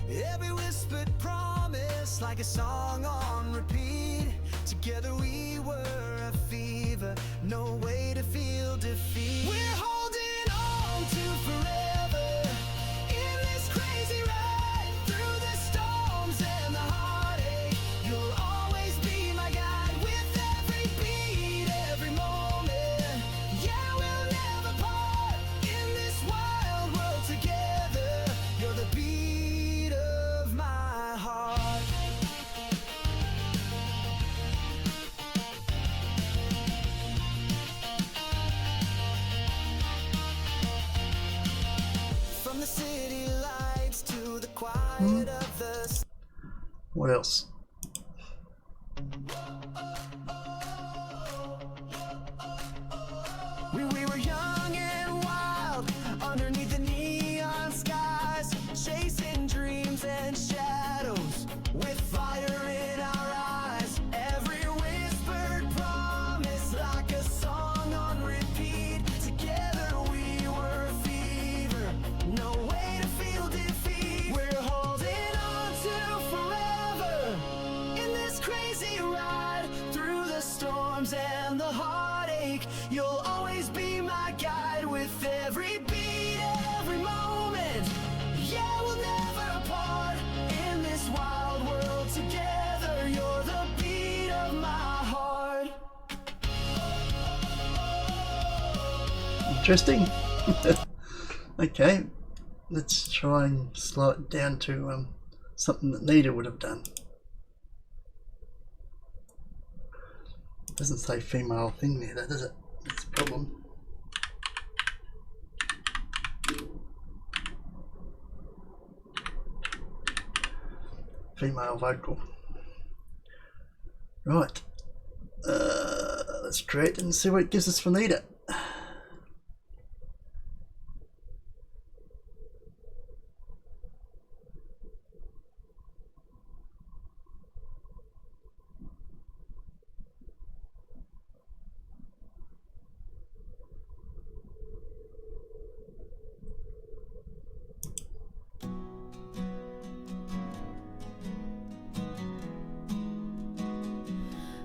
Every whispered promise like a song on repeat. Together we were a fever, no way to feel defeat. We're holding on to forever in this crazy ride through the storms and the heartache. You'll always be my guide with every beat, every moment. Yeah, we'll never part in this wild world together. You're the beat of my heart. From the city lights to the quiet of the What else? We were young and wild underneath the neon skies, chasing dreams and shadows with fire in our eyes. Every whispered promise like a song on repeat. Together we were a fever, no way to feel defeat. We're holding on to forever in this crazy ride through the storms and the heartache. You'll always be my guide with every beat, every moment. Yeah, we'll never part in this wild world together. You're the beat of my heart. Interesting. Okay, let's try and slow it down to something that Nita would have done. It doesn't say female thing there, though, does it? That's the problem. Female vocal. Right. Let's create and see what it gives us for Nita.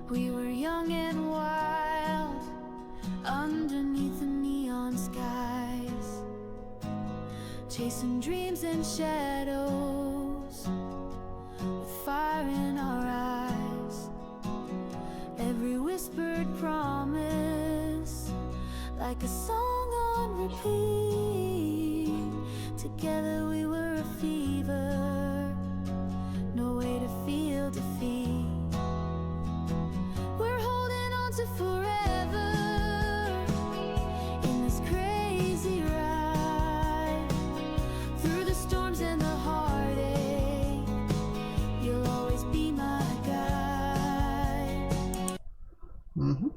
We were young and wild underneath the neon skies, chasing dreams and shadows with fire in our eyes. Every whispered promise like a song on repeat. Together we were a fever, no way to feel defeat. We're holding on to forever in this crazy ride through the storms and the heartache. You'll always be my guide. Mm-hmm.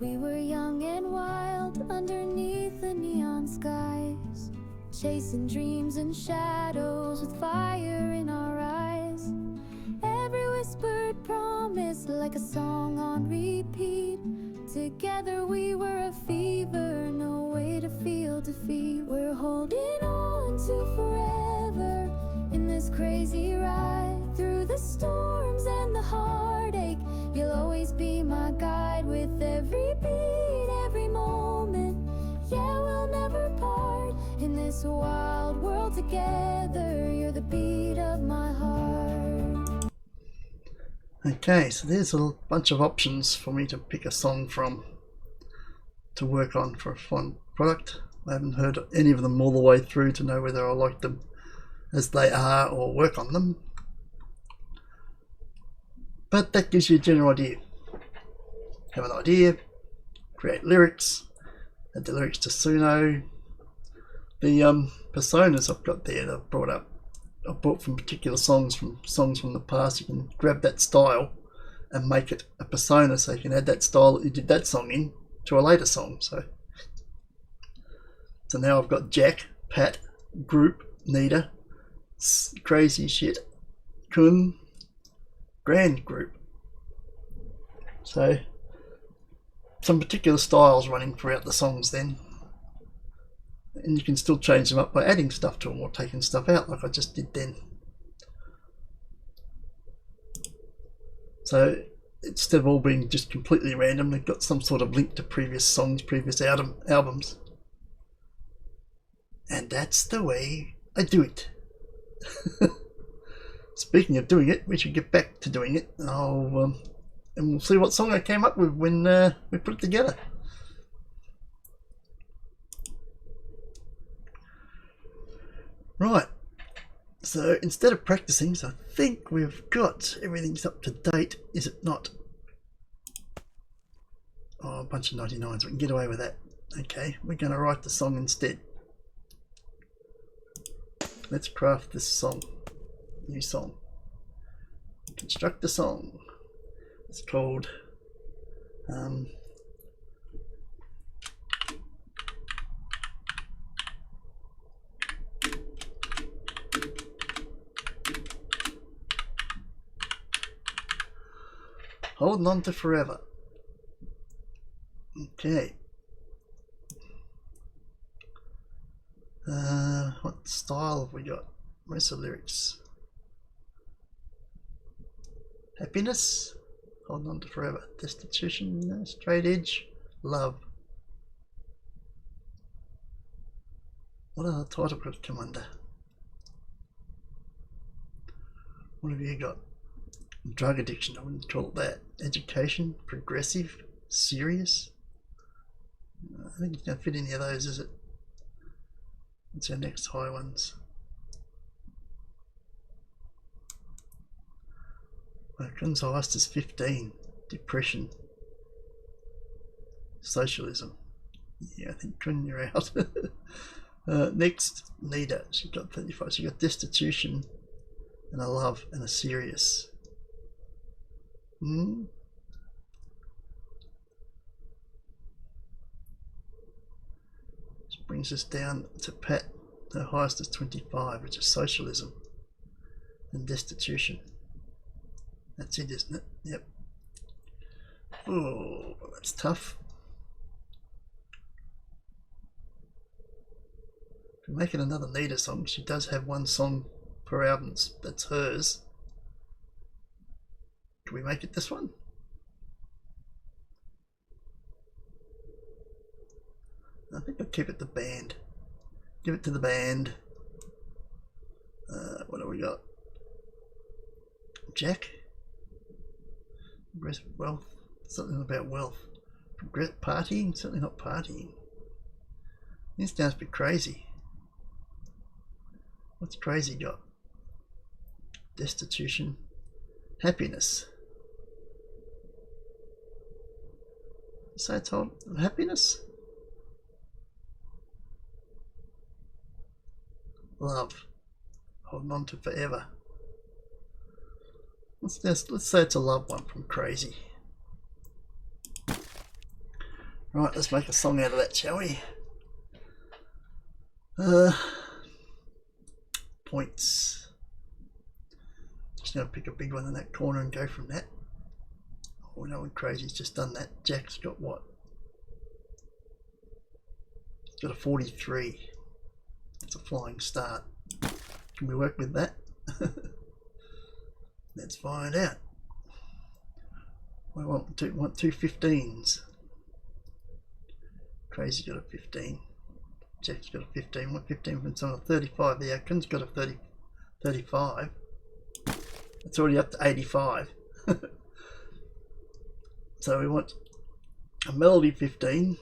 We were young and wild underneath the neon skies, chasing dreams and shadows with fire in our eyes. Every whispered promise like a song on repeat. Together we were a fever, no way to feel defeat. We're holding on to forever in this crazy ride through the storms and the heartache. You'll always be my guide with every beat, every moment. Yeah, we'll never part in this wild world together. You're the beat of my heart. Okay, so there's a bunch of options for me to pick a song from to work on for a fun product. I haven't heard any of them all the way through to know whether I like them as they are or work on them. But that gives you a general idea. Have an idea, create lyrics, add the lyrics to Suno. The personas I've got there that I've brought up, I've brought from particular songs from the past. You can grab that style and make it a persona, so you can add that style that you did that song in to a later song. So now I've got Jack, Pat, Group, Nita, Crazy Shit, Kun, Grand Group. So some particular styles running throughout the songs then, and you can still change them up by adding stuff to them or taking stuff out like I just did then. So instead of all being just completely random, they've got some sort of link to previous songs, previous albums, and that's the way I do it. Speaking of doing it, we should get back to doing it. And we'll see what song I came up with when we put it together. Right, so instead of practicing, so I think we've got everything's up to date, is it not? Oh, a bunch of 99s, we can get away with that. Okay, we're going to write the song instead. Let's craft this song. New song. Construct a song. It's called Holding On to Forever. Okay. What style have we got? Where's the lyrics? Happiness, Holding On to Forever, Destitution, Straight Edge, Love. What other title could it come under? What have you got? Drug addiction, I wouldn't call it that. Education, progressive, serious. I think it's going to fit any of those, is it? What's our next high ones? Kun's highest is 15. Depression. Socialism. Yeah, I think Kun, you're out. Next, Nita. She got 35. She got destitution and a love and a serious. Which brings us down to Pat. Her highest is 25, which is socialism and destitution. That's it, isn't it? Yep. Oh, that's tough. If we make it another Nita song, she does have one song per album that's hers. Can we make it this one? I think I'll keep it the band. Give it to the band. What do we got? Jack? Wealth? Something about wealth. Partying? Certainly not partying. This sounds a bit crazy. What's crazy got? Destitution. Happiness. So it's all happiness? Love. Holding on to forever. Let's say it's a love one from Crazy. Right, let's make a song out of that, shall we? Points. Just gonna pick a big one in that corner and go from that. Oh no, Crazy's just done that. Jack's got what? He's got a 43. It's a flying start. Can we work with that? Let's find out. I want two 15s. Crazy's got a 15. Jack's got a 15. What 15 from someone? 35. The Kun's got a 35. It's already up to 85. So we want a melody 15.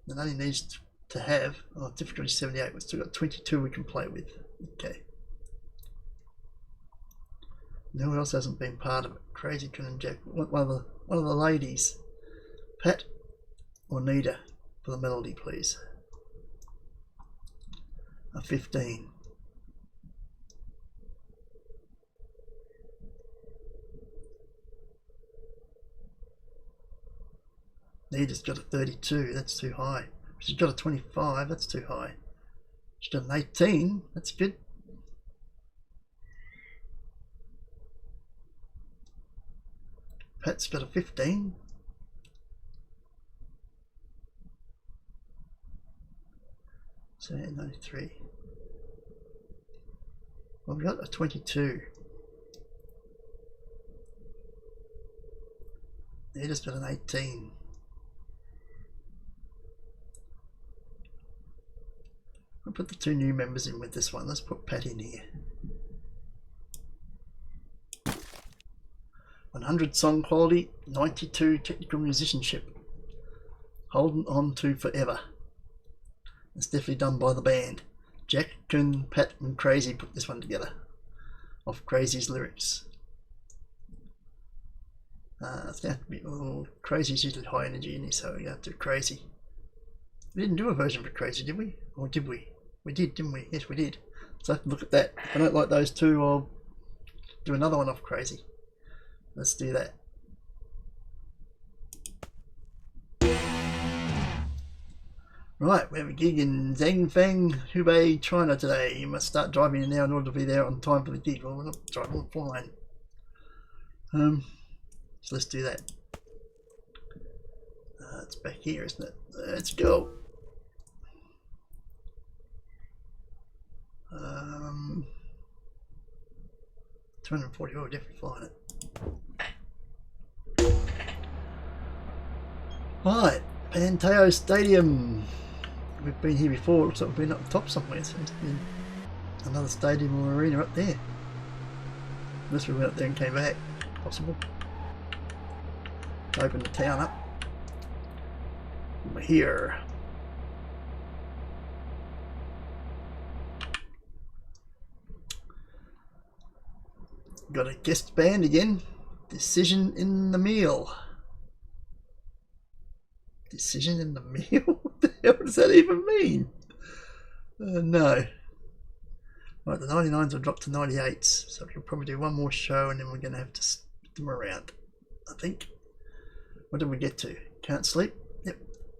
It only needs to have difficulty 78. We've still got 22 we can play with. Okay. No one else hasn't been part of it. Crazy Kun and Jack. One of the ladies. Pat or Nita for the melody, please. A 15. Nita's got a 32. That's too high. She's got a 25. That's too high. She's got an 18. That's good. Pat's got a 15. So 93. Well, we've got a 22. Nita's got an 18. I'll put the two new members in with this one. Let's put Pat in here. 100 song quality, 92 technical musicianship. Holding on to forever. It's definitely done by the band. Jack, Kun, Pat and Crazy put this one together. Off Crazy's lyrics. It's going to have to be, Crazy's usually high energy in here, so we have to do Crazy. We didn't do a version for Crazy, did we? Or did we? We did, didn't we? Yes, we did. So I have to look at that. If I don't like those two, I'll do another one off Crazy. Let's do that. Right, we have a gig in Zhangfang, Hubei, China today. You must start driving now in order to be there on time for the gig. Well, we're not driving, we're flying. So let's do that. It's back here, isn't it? Let's go. 240, oh, definitely flying it. Right, Panteo Stadium. We've been here before. Looks like we've been up top somewhere. So there's been another stadium or arena up there. Unless we went up there and came back. Possible. Open the town up. We're here. Got a guest band again. Decision in the meal. Decision in the meal? What the hell does that even mean? No. Right, the 99s will drop to 98s, so we'll probably do one more show and then we're going to have to split them around, I think. What did we get to? Can't sleep? Yep,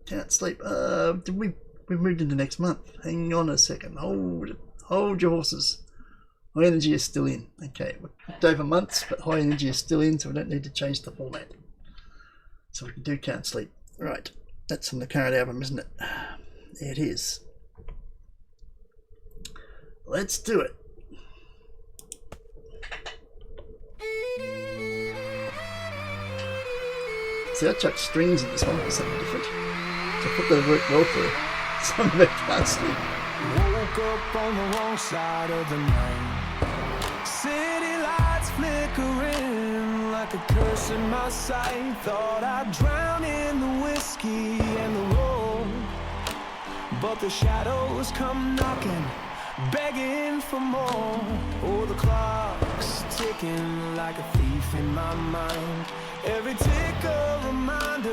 can't sleep. We moved into next month. Hang on a second. Hold your horses. High energy is still in. Okay, we're booked over months, but high energy is still in, so we don't need to change the format. So we can do Can't Sleep. Right, that's on the current album, isn't it? There it is. Let's do it. See, I chucked strings in this one for something different. So I thought that would work well for some of it. Can't sleep. Woke up on the wrong side of the night. City lights flickering like a curse in my sight. Thought I'd drown in the whiskey and the roll, but the shadows come knocking, begging for more. Oh, the clock's ticking like a thief in my mind. Every tick a reminder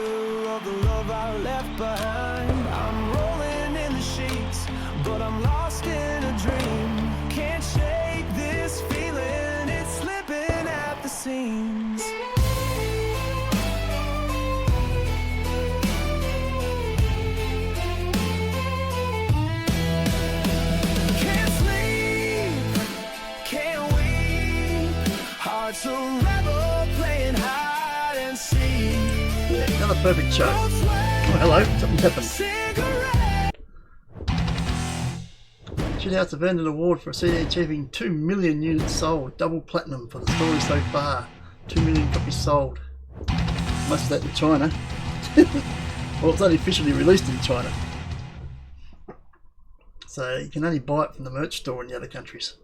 of the love I left behind. I'm rolling in the sheets, but I'm lost in a dream. Can't shake this feeling, it's slipping at the seams. Can't sleep, can't weep. Heart's a rebel playing hide and seek. Yeah, another perfect show. Oh, hello, something's happened. Schitthouse have earned an award for a CD achieving 2 million units sold, double platinum for the story so far. 2 million copies sold. Most of that in China. Well, it's only officially released in China. So you can only buy it from the merch store in the other countries.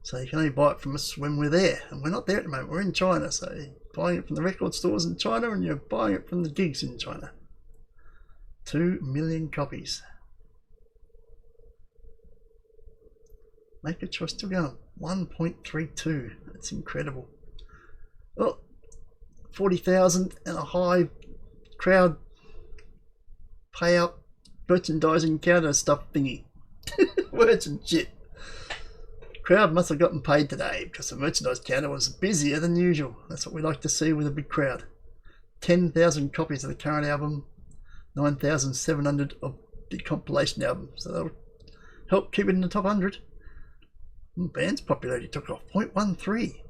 So you can only buy it from us when we're there. And we're not there at the moment, we're in China. So you're buying it from the record stores in China and you're buying it from the gigs in China. 2 million copies. Make a choice, still going 1.32. That's incredible. Oh, 40,000 and a high crowd payout merchandising counter stuff thingy. Words and shit. Crowd must have gotten paid today because the merchandise counter was busier than usual. That's what we like to see with a big crowd. 10,000 copies of the current album, 9,700 of the compilation album. So that'll help keep it in the top 100. Band's popularity took off 0.13.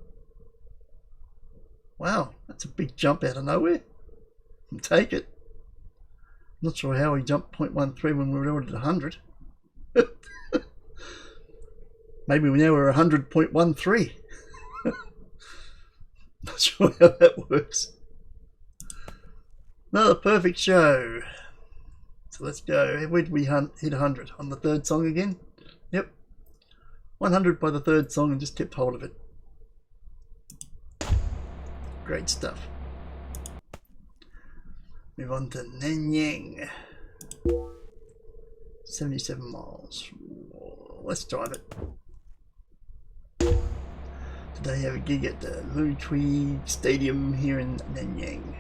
Wow, that's a big jump out of nowhere. I'll take it. Not sure how we jumped 0.13 when we were already at 100. Maybe now we're 100.13. Not sure how that works. Another perfect show. So let's go. Where did we hit 100? On the third song again? Yep. 100 by the third song and just kept hold of it. Great stuff. Move on to Nanyang. 77 miles. Let's drive it. Today I have a gig at the Lutui Stadium here in Nanyang,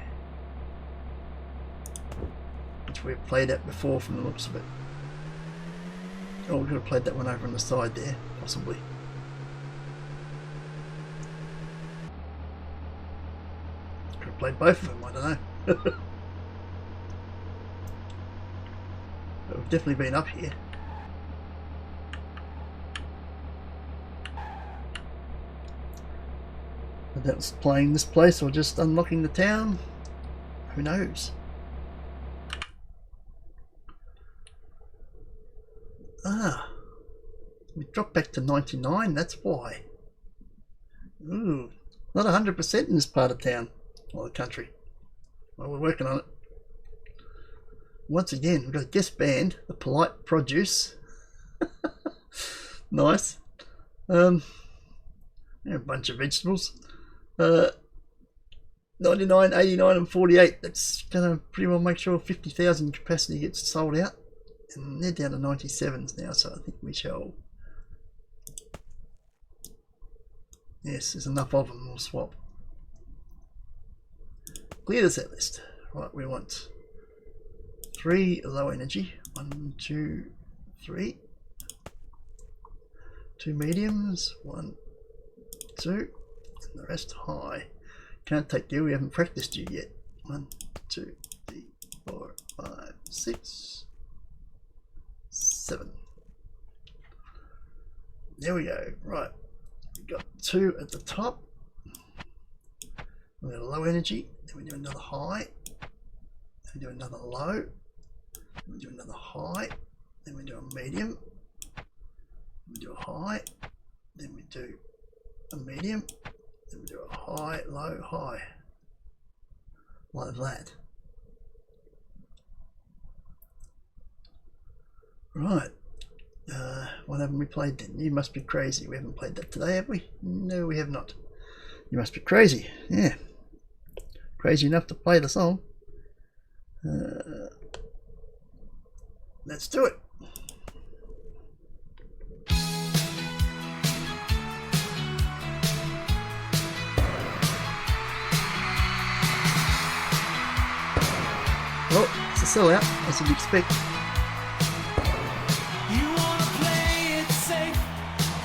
which we've played at before from the looks of it. Oh, we could have played that one over on the side there, possibly. Could have played both of them, I don't know. But we've definitely been up here. Whether that was playing this place or just unlocking the town, who knows? Ah, we dropped back to 99, that's why. Ooh, not 100% in this part of town, or the country. Well, we're working on it. Once again, we've got a guest band, the Polite Produce. Nice. Yeah, a bunch of vegetables. 99, 89 and 48. That's going to pretty well make sure 50,000 capacity gets sold out. And they're down to 97s now, so I think we shall... Yes, there's enough of them, we'll swap. Clear the set list. Right, we want 3 low energy. 1, 2, 3. 2 mediums. 1, 2. And the rest high. Can't take you, we haven't practiced you yet. 1, 2, 3, 4, 5, 6, 7. There we go. Right. We've got 2 at the top. We've got a low energy. Then we do another high. Then we do another low. Then we do another high. Then we do a medium. Then we do a high. Then we do a medium. Then we do a high, low, high. Like that. Right. What haven't we played then? You must be crazy. We haven't played that today, have we? No, we have not. You must be crazy. Yeah. Crazy enough to play the song. Let's do it. Well, it's a sellout, as you'd expect. You wanna play it safe,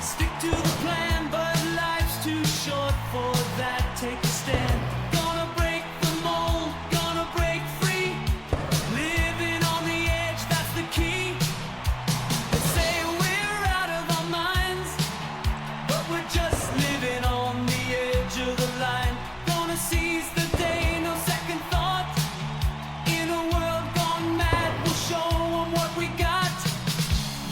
stick to the plan, but life's too short for that. Take a stand. Gonna break the mold, gonna break free. Living on the edge, that's the key. They say we're out of our minds, but we're just living on the edge of the line. Gonna seize the day, no second thought. In a world gone mad, we'll show them what we got.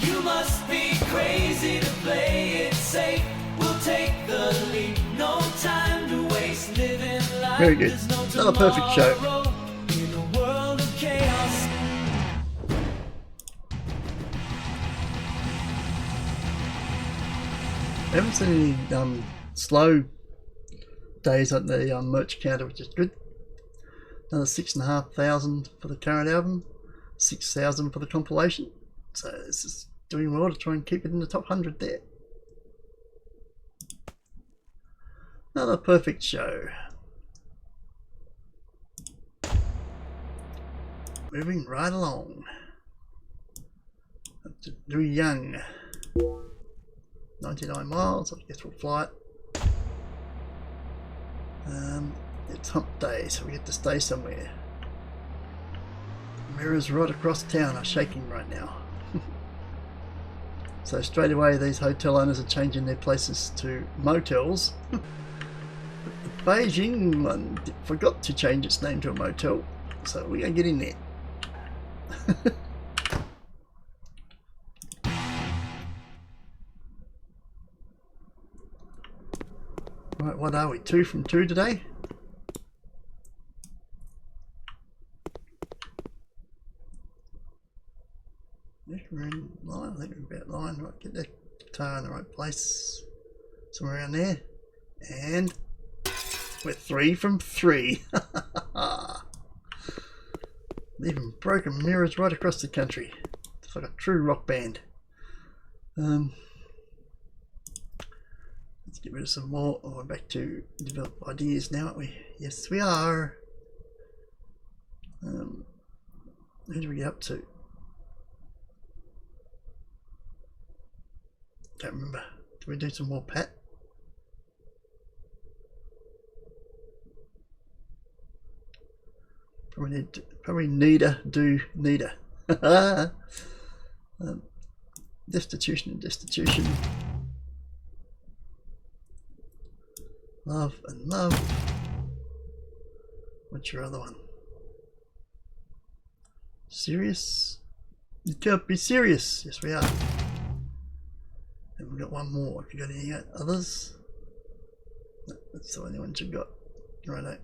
You must be crazy to play it safe. We'll take the lead, no time to waste. Living life, Very good. there's no Another perfect show. tomorrow. In a world of chaos. I haven't seen any slow days on the merch counter, which is good. Another 6,500 for the current album, 6,000 for the compilation. So this is doing well to try and keep it in the top 100 there. Another perfect show. Moving right along. Up to New Young. 99 miles, I guess we'll fly it. It's hump day, so we get to stay somewhere. Mirrors right across town are shaking right now. So straight away these hotel owners are changing their places to motels. But the Beijing one forgot to change its name to a motel, so we're going to get in there. Right, what are we? 2 from 2 today? Yeah, we're in line. I think we're about line. Right, get that guitar in the right place. Somewhere around there. And we're 3 from 3. Even broken mirrors right across the country. It's like a true rock band. Let's get rid of some more. Oh, we're back to develop ideas now, aren't we? Yes, we are. Who do we get up to? Don't remember. Do we do some more Pat? Probably needer. Destitution and destitution. Love and love. What's your other one? Serious? You can't be serious. Yes, we are. And we've got one more. Have you got any others? No, that's the only ones you've got. Righto.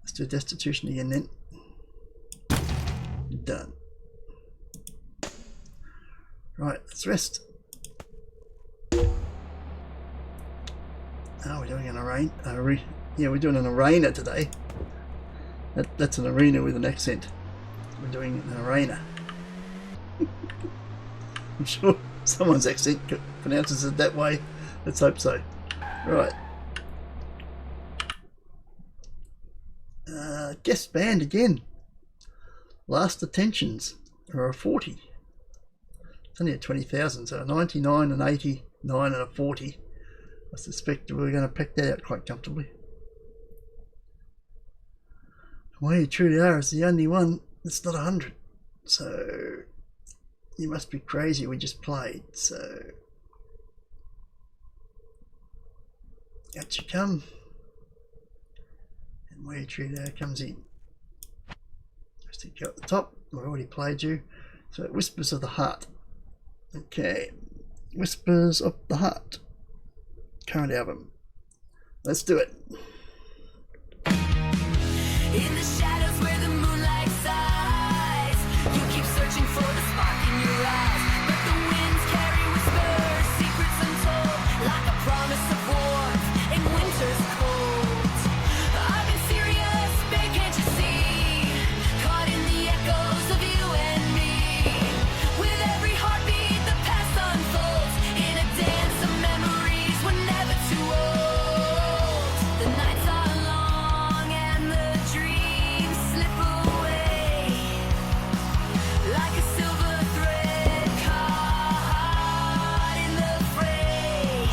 Let's do destitution again then. Done. Right, let's rest. we're doing an arena. Yeah, we're doing an arena today. That's an arena with an accent. We're doing an arena. I'm sure someone's accent pronounces it that way. Let's hope so. Right. Guest band again. Last attentions are a 40. It's only a 20,000, so a 99, an 89 and a 40. I suspect we're going to pack that out quite comfortably. Well, you truly are is the only one that's not 100. So you must be crazy, we just played. So out you come. And where you truly are comes in. Stick you at the top. I've already played you. So Whispers of the Heart. Okay. Whispers of the Heart. Current album. Let's do it. In the shadows where the moonlight sighs, you keep searching for the spark in your eyes, but the winds carry whispers, secrets untold, like a promise of warmth in winter's cold. I've been serious, babe, can't you see? Caught in the echoes of you and me. With every heartbeat, the past unfolds in a dance of memories we're never too old. The nights are long and the dreams slip away like a silver thread caught in the fray.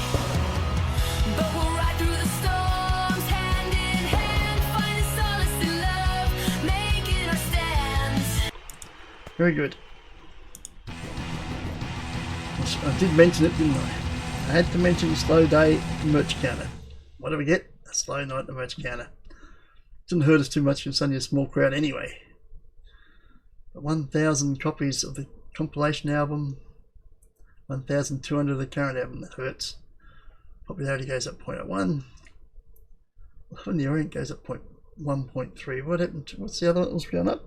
But we'll ride through the storms hand in hand, finding solace in love, making our stands. Very good. I did mention it, didn't I? I had to mention Slow Day merch counter. What do we get? A Slow Night the merch counter. Didn't hurt us too much, it's only a small crowd anyway. But 1,000 copies of the compilation album, 1,200 of the current album. That hurts. Popularity goes up 0.01. Love in the Orient goes up 1.3. What happened to, what's the other one that was going up?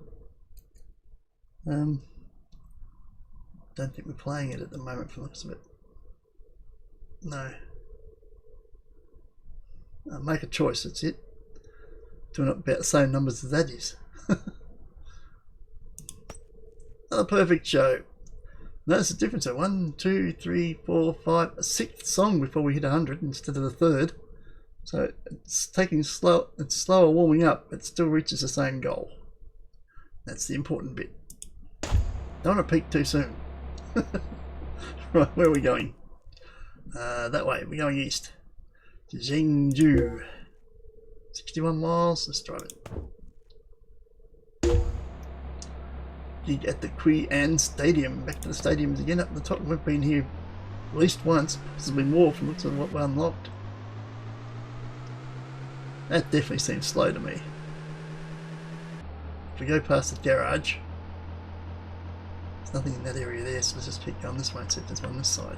Don't think we're playing it at the moment from the looks of it. No. Make a choice, that's it. Doing about the same numbers as that is. Another perfect show. Notice the difference there. 1, 2, 3, 4, 5, a sixth song before we hit 100 instead of the third. So it's taking slow. It's slower warming up, but still reaches the same goal. That's the important bit. Don't want to peak too soon. Right, where are we going? That way. We're going east to Zhengzhou. 61 miles. Let's drive it. Gig at the Qian Stadium. Back to the stadiums again up the top. We've been here at least once. Possibly more from looks of what we unlocked. That definitely seems slow to me. If we go past the garage, there's nothing in that area there, so let's just keep going this way and see if there's one this side.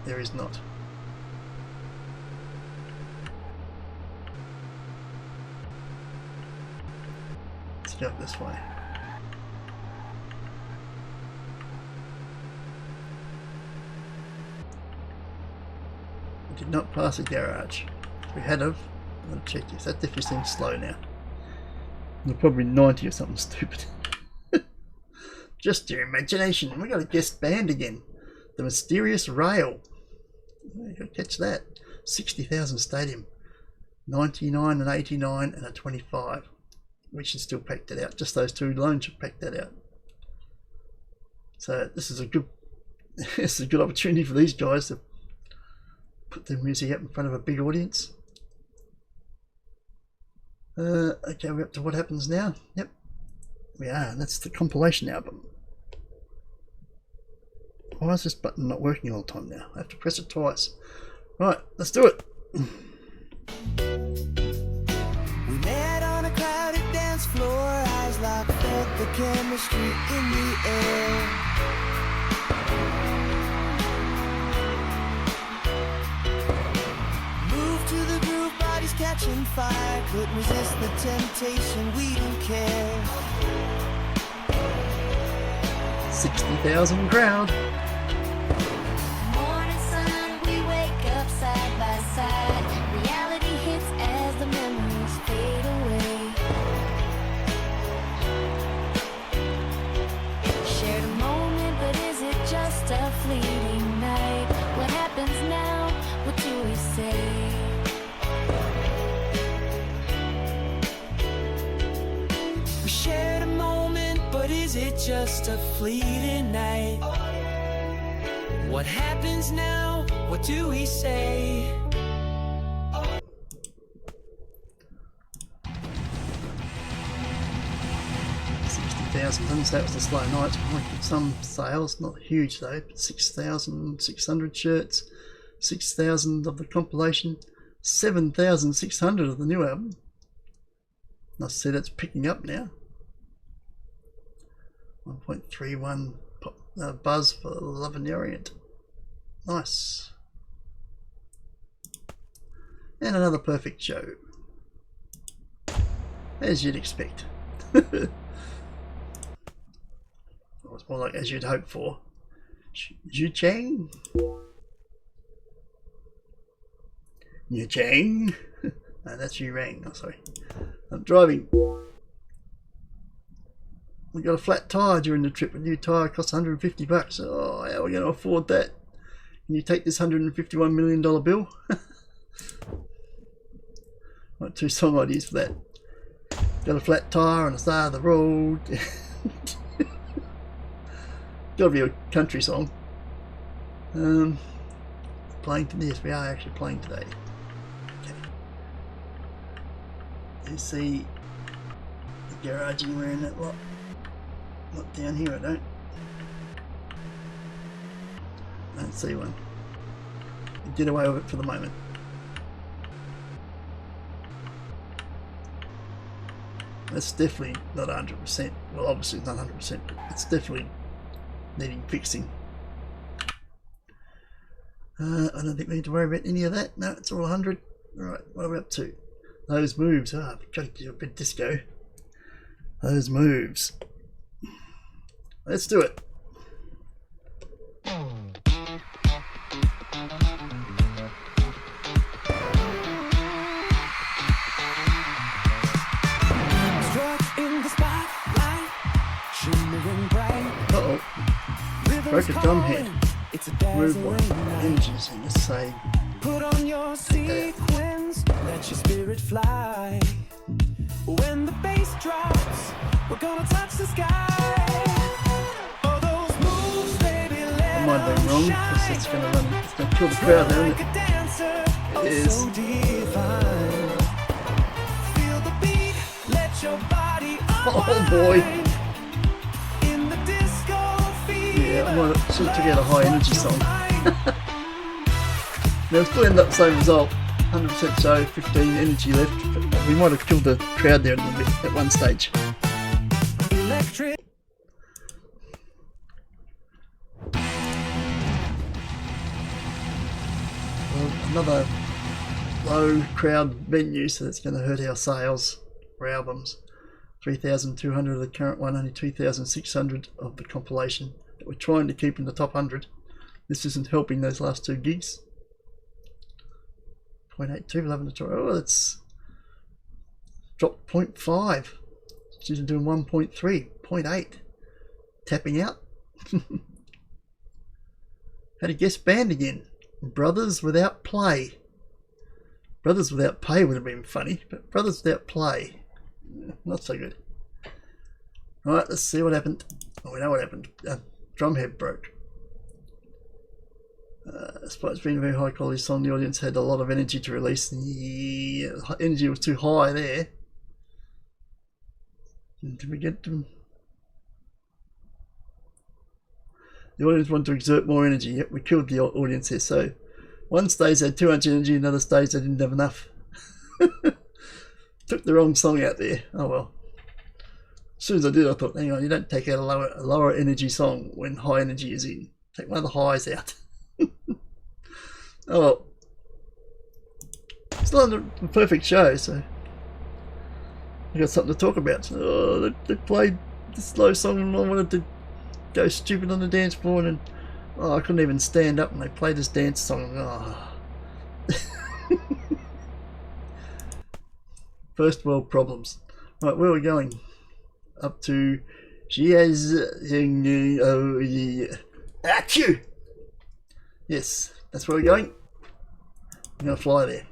There is not. Let's go up this way. We did not pass a garage. If we had have, I'm going to check this. That definitely seems slow now. They're probably 90 or something stupid. Just your imagination. We got a guest band again. The Mysterious Rail. You got to catch that. 60,000 stadium. 99 and 89 and a 25. We should still pack that out. Just those two alone should pack that out. So this is a good it's a good opportunity for these guys to put their music up in front of a big audience. Okay, we're up to what happens now. Yep, we are. That's the compilation album. Why is this button not working all the time now? I have to press it twice. Right, let's do it. We met on a crowded dance floor, eyes locked, felt the chemistry in the air. Moved to the groove, bodies catching fire, couldn't resist the temptation, we don't care. 60,000 crowd. Morning sun, we wake up happens now? What do we say? We shared a moment, but is it just a fleeting night? What happens now? What do we say? 60,000 tons, that was a slow night. Some sales, not huge though, but 6,600 shirts, 6,000 of the compilation, 7,600 of the new album. I see that's picking up now. 1.31 buzz for Love in the Orient. Nice. And another perfect show. As you'd expect. It's more like as you'd hope for. Yu Chang? Yu Chang? No, that's Yu Rang. Oh, sorry. I'm driving. We got a flat tyre during the trip. A new tyre costs 150 bucks. Oh, how are we going to afford that? Can you take this $151 million bill? Got 2 song ideas for that. Got a flat tyre on the side of the road. Gotta be a country song. Playing today. Yes, we are actually playing today. Okay. You see the garage anywhere in that lot? Not down here, I don't. I don't see one. Get away with it for the moment. That's definitely not 100%. Well, obviously it's not 100%, but it's definitely needing fixing. I don't think we need to worry about any of that. No, it's all 100. Alright, what are we up to? Those moves. I've got to do a bit disco. Those moves. Let's do it. Uh-oh. Broke a drum head. Move one. Energies in the same. Put on your sequins, let your spirit fly. When the bass drops, we're gonna touch the sky. All those moves, baby, let I might be wrong because it's going to run. It's going to kill the crowd there, isn't it? It is. So divine. Feel the beat, let your body Oh boy. in the disco fever. Yeah, I might have should have took out a high energy song. Now we'll still end up the same result. 100% show, 15 energy left. But we might have killed the crowd there a little bit at one stage. Electric. Well, another low crowd venue, so that's going to hurt our sales for albums. 3,200 of the current one, only 2,600 of the compilation that we're trying to keep in the top 100. This isn't helping those last 2 gigs. 0.82, 11 to 12. Oh, that's dropped 0.5. She's doing 1.3, 0.8. Tapping out. Had a guest band again. Brothers Without Play. Brothers Without Pay would have been funny, but Brothers Without Play, not so good. Right, let's see what happened. Oh, we know what happened. Drumhead broke. Despite it being a very high quality song, the audience had a lot of energy to release. The energy was too high there. Did we get them? The audience wanted to exert more energy. Yep, we killed the audience here. So one stage had too much energy, another stage they didn't have enough. Took the wrong song out there. Oh well. As soon as I did, I thought, hang on, you don't take out a lower energy song when high energy is in. Take one of the highs out. Oh well. Still not a perfect show, so I got something to talk about. Oh, they played this slow song and I wanted to go stupid on the dance floor, and I couldn't even stand up and they played this dance song. Oh. First world problems. Right, where are we going? Up to Achoo! Yes, That's where we're going. I'm going to fly there.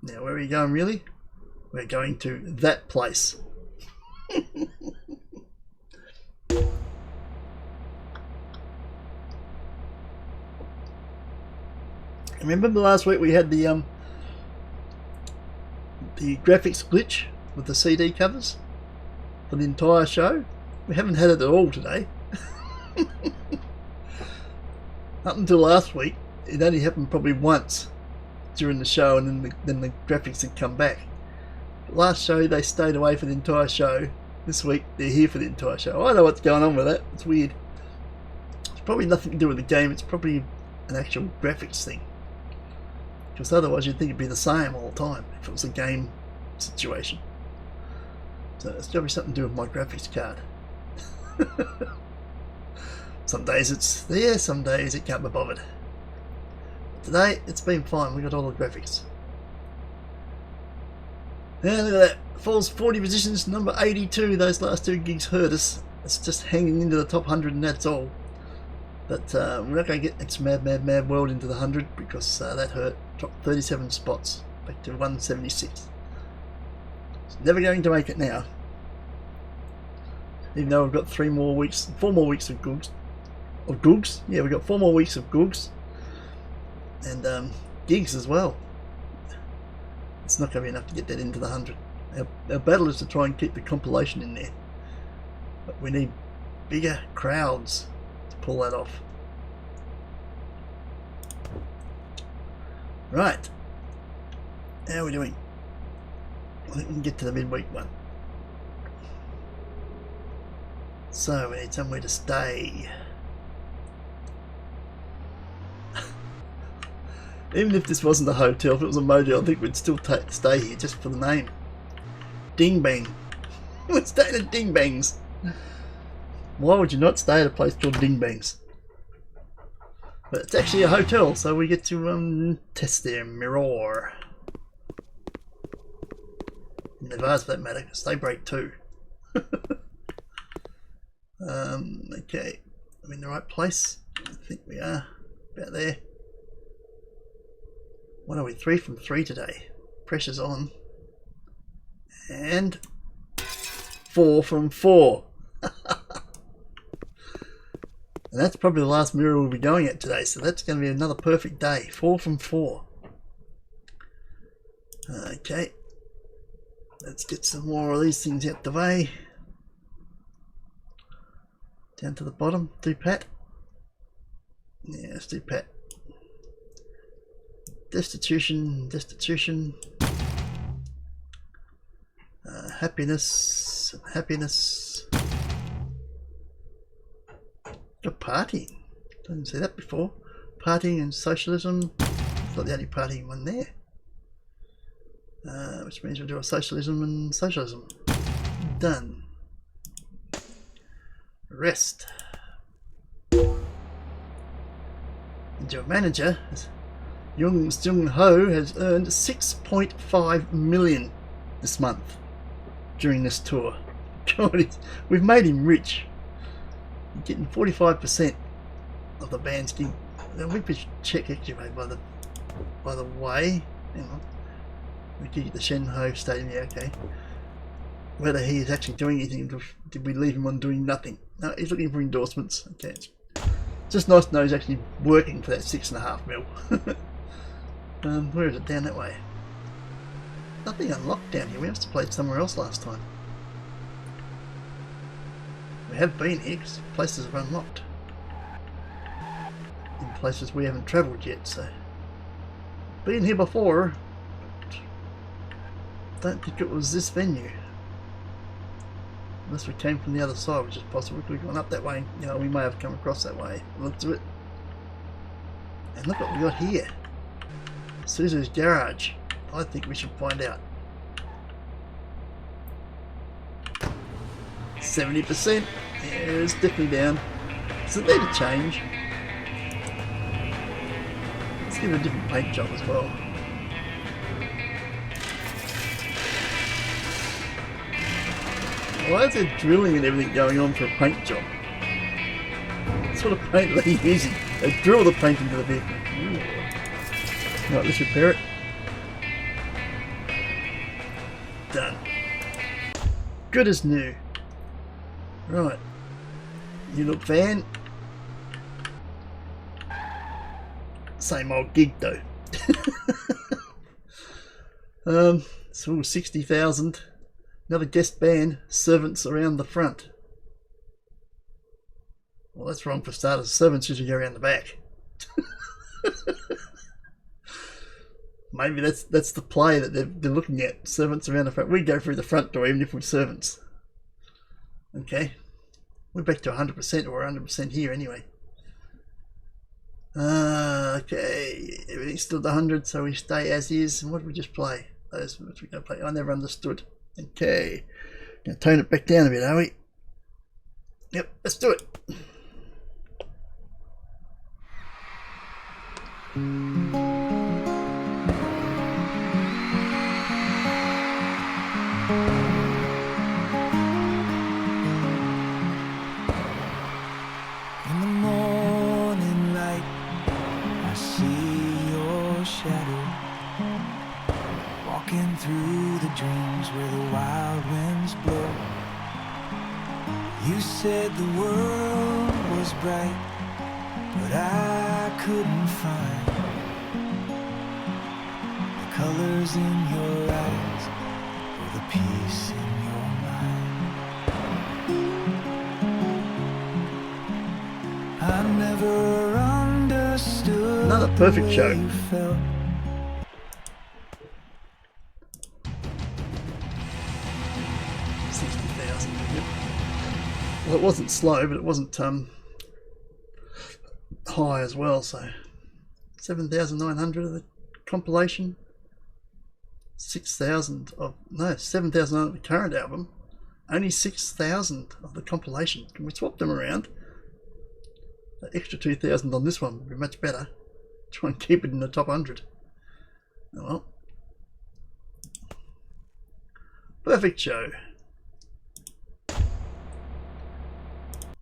Now, where are we going really? We're going to that place. Remember last week we had the graphics glitch with the CD covers for the entire show? We haven't had it at all today. Up until last week, it only happened probably once during the show, and then the graphics had come back. But last show they stayed away for the entire show. This week they're here for the entire show. I don't know what's going on with that. It's weird. It's probably nothing to do with the game. It's probably an actual graphics thing. Because otherwise you'd think it'd be the same all the time if it was a game situation. So it's got to be something to do with my graphics card. Some days it's there, some days it can't be bothered. But today it's been fine, we got all the graphics. Yeah, look at that. Falls 40 positions, number 82. Those last two gigs hurt us. It's just hanging into the top 100 and that's all. But we're not going to get It's Mad Mad Mad World into the 100 because that hurt. Dropped 37 spots back to 176. It's never going to make it now. Even though we've got 4 more weeks of Googs. Yeah, we've got 4 more weeks of Googs. And gigs as well. It's not going to be enough to get that into the 100. Our battle is to try and keep the compilation in there. But we need bigger crowds to pull that off. Right. How are we doing? I think we can get to the midweek one. So we need somewhere to stay. Even if this wasn't a hotel, if it was a motel, I think we'd still stay here just for the name. Ding Bang. We're staying at Ding Bangs. Why would you not stay at a place called Ding Bangs? But it's actually a hotel, so we get to test their mirror. And the bars for that matter, because they break too. Okay, I'm in the right place. I think we are about there. What are we? 3 from 3 today. Pressure's on. And 4 from 4. And that's probably the last mirror we'll be going at today, so that's going to be another perfect day. 4 from 4. Okay. Let's get some more of these things out the way. Down to the bottom. Do Pat. Yeah, let's do Pat. Destitution. Happiness. Got partying. Didn't see that before. Partying and socialism. It's not the only partying one there. Which means we'll do a socialism and socialism. Done. Rest. And your manager, Jung Jung Ho, has earned 6.5 million this month during this tour. God, we've made him rich. You're getting 45% of the band's gig. Now we could check actually by the way. Hang on. We gig at the Schitthouse Stadium. Yeah, okay. Whether he is actually doing anything, did we leave him on doing nothing? No, he's looking for endorsements. Okay, it's just nice to know he's actually working for that 6.5 mil. Where is it? Down that way. Nothing unlocked down here. We must have played somewhere else last time. We have been here because places are unlocked. In places we haven't travelled yet, so. Been here before, but don't think it was this venue. Unless we came from the other side, which is possible. If we've gone up that way, you know, we may have come across that way. Look to it. And look what we got here. Suzu's Garage. I think we should find out. 70%. Yeah, it's definitely down. Does it need a change? Let's give it a different paint job as well. Why is there drilling and everything going on for a paint job? sort of paint are they using? They drill the paint into the vehicle. Right, let's repair it. Done. Good as new. Right. You look fan. Same old gig though. So 60,000. Another guest band. Servants around the front. Well, that's wrong for starters. Servants usually go around the back. Maybe that's the play that they're looking at. Servants around the front. We go through the front door even if we're servants. Okay. We're back to 100%, or 100% here anyway. Okay. Everything's still at 100, so we stay as is. And what did we just play? Those what we going to play. I never understood. Okay. Gonna tone it back down a bit, are we? Yep, let's do it. In the morning light, I see your shadow walking through the dreams where the wild winds blow. You said the world was bright, but I couldn't find the colors in your eyes or the peace in your mind. I never understood Another perfect the way show. you felt. Well, it wasn't slow, but it wasn't high as well. So 7,900 of the compilation, 6,000 of 7,000 of the current album, only 6,000 of the compilation. Can we swap them around? The extra 2,000 on this one would be much better. Try and keep it in the top 100. Oh well. Perfect show.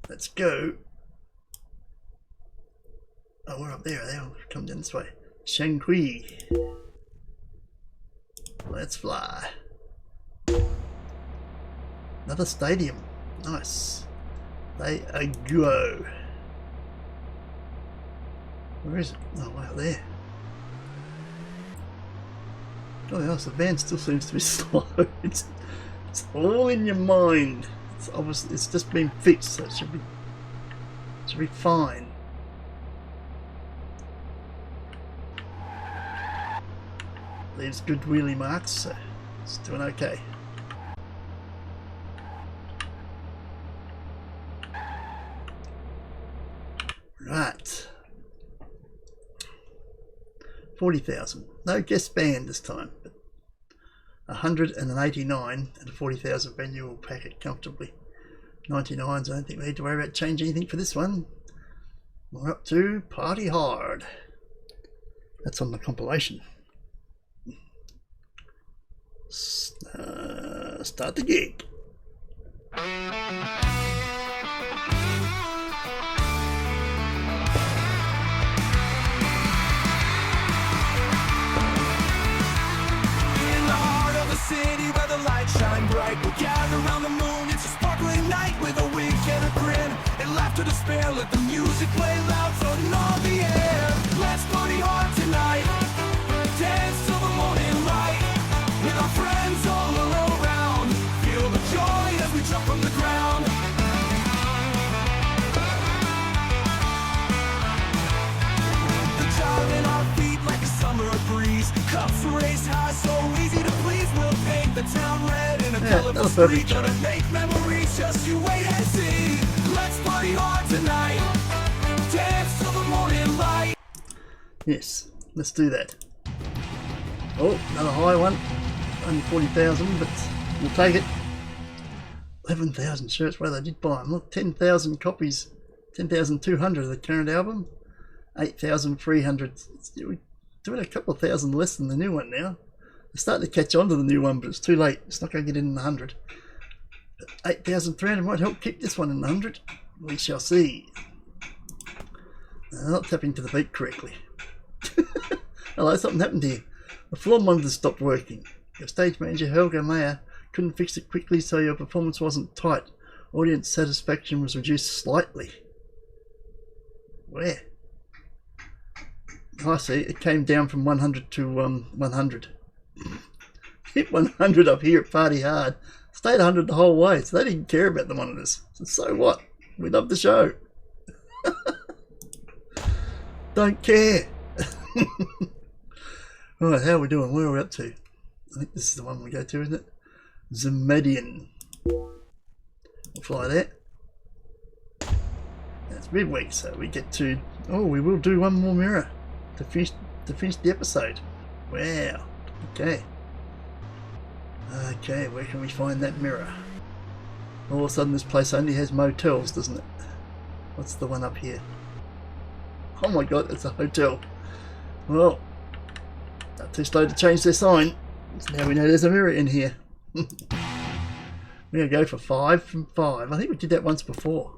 Let's go. Oh, we're up there. They'll come down this way. Shanghui. Let's fly. Another stadium. Nice. They go. Where is it? Oh, wow, there. Oh, yes, the van still seems to be slow. It's all in your mind. It's obviously it's just been fixed, so it should be fine. Leaves good wheelie marks, so it's doing okay. Right. 40,000. No guest band this time, but 189 and a 40,000 annual packet comfortably. 99s, I don't think we need to worry about changing anything for this one. We're up to Party Hard. That's on the compilation. Start the gig. City where the lights shine bright. We'll gather around the moon. It's a sparkling night with a wink and a grin and laughter to spare. Let the music play loud, floating on the air. Let's party hard tonight. Dance till the morning light with our friends all around. Feel the joy as we jump from the ground. The child in our feet like a summer breeze. Cups raised high, so easy to please. We'll paint the town red in a colorful street. Gonna make memories, just you wait and see. Let's party hard tonight. Dance till the morning light. Yes, let's do that. Oh, another high one. Only 40,000, but we'll take it. 11,000 shirts. Well, they did buy them. Look, 10,000 copies. 10,200 of the current album. 8,300. We're doing a couple of thousand less than the new one now. They're starting to catch on to the new one, but it's too late. It's not going to get in the 100. 8,300 might help keep this one in the 100. We shall see. Not tapping to the beat correctly. Hello, something happened here. The floor monitor stopped working. Your stage manager, Helga Mayer, couldn't fix it quickly, so your performance wasn't tight. Audience satisfaction was reduced slightly. Where? I see. It came down from 100 to 100. Hit 100 up here at Party Hard. Stayed 100 the whole way, so they didn't care about the monitors. So what? We love the show. Don't care. Alright, how are we doing? Where are we up to? I think this is the one we go to, isn't it? Zemedian. We'll fly there. That's midweek, so we get to... Oh, we will do one more mirror to finish the episode. Wow. Okay. Okay, where can we find that mirror? All of a sudden this place only has motels, doesn't it? What's the one up here? Oh my god, it's a hotel. Well, not too slow to change their sign. So now we know there's a mirror in here. We're going to go for 5 from 5. I think we did that once before.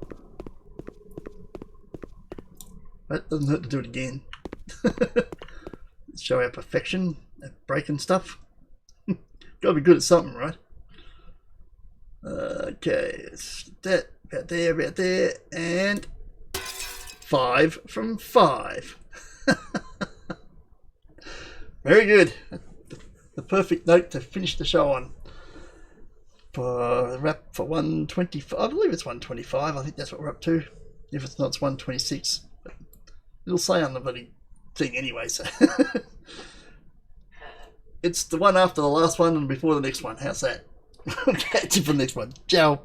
That doesn't hurt to do it again. Show our perfection at breaking stuff. Gotta be good at something, right? Okay, that about there, and 5 from 5. Very good. The perfect note to finish the show on. For wrap for 125. I believe it's 125. I think that's what we're up to. If it's not, it's 126. But it'll say on the bloody thing anyway, so. It's the one after the last one and before the next one. How's that? Okay, catch you for the next one. Ciao.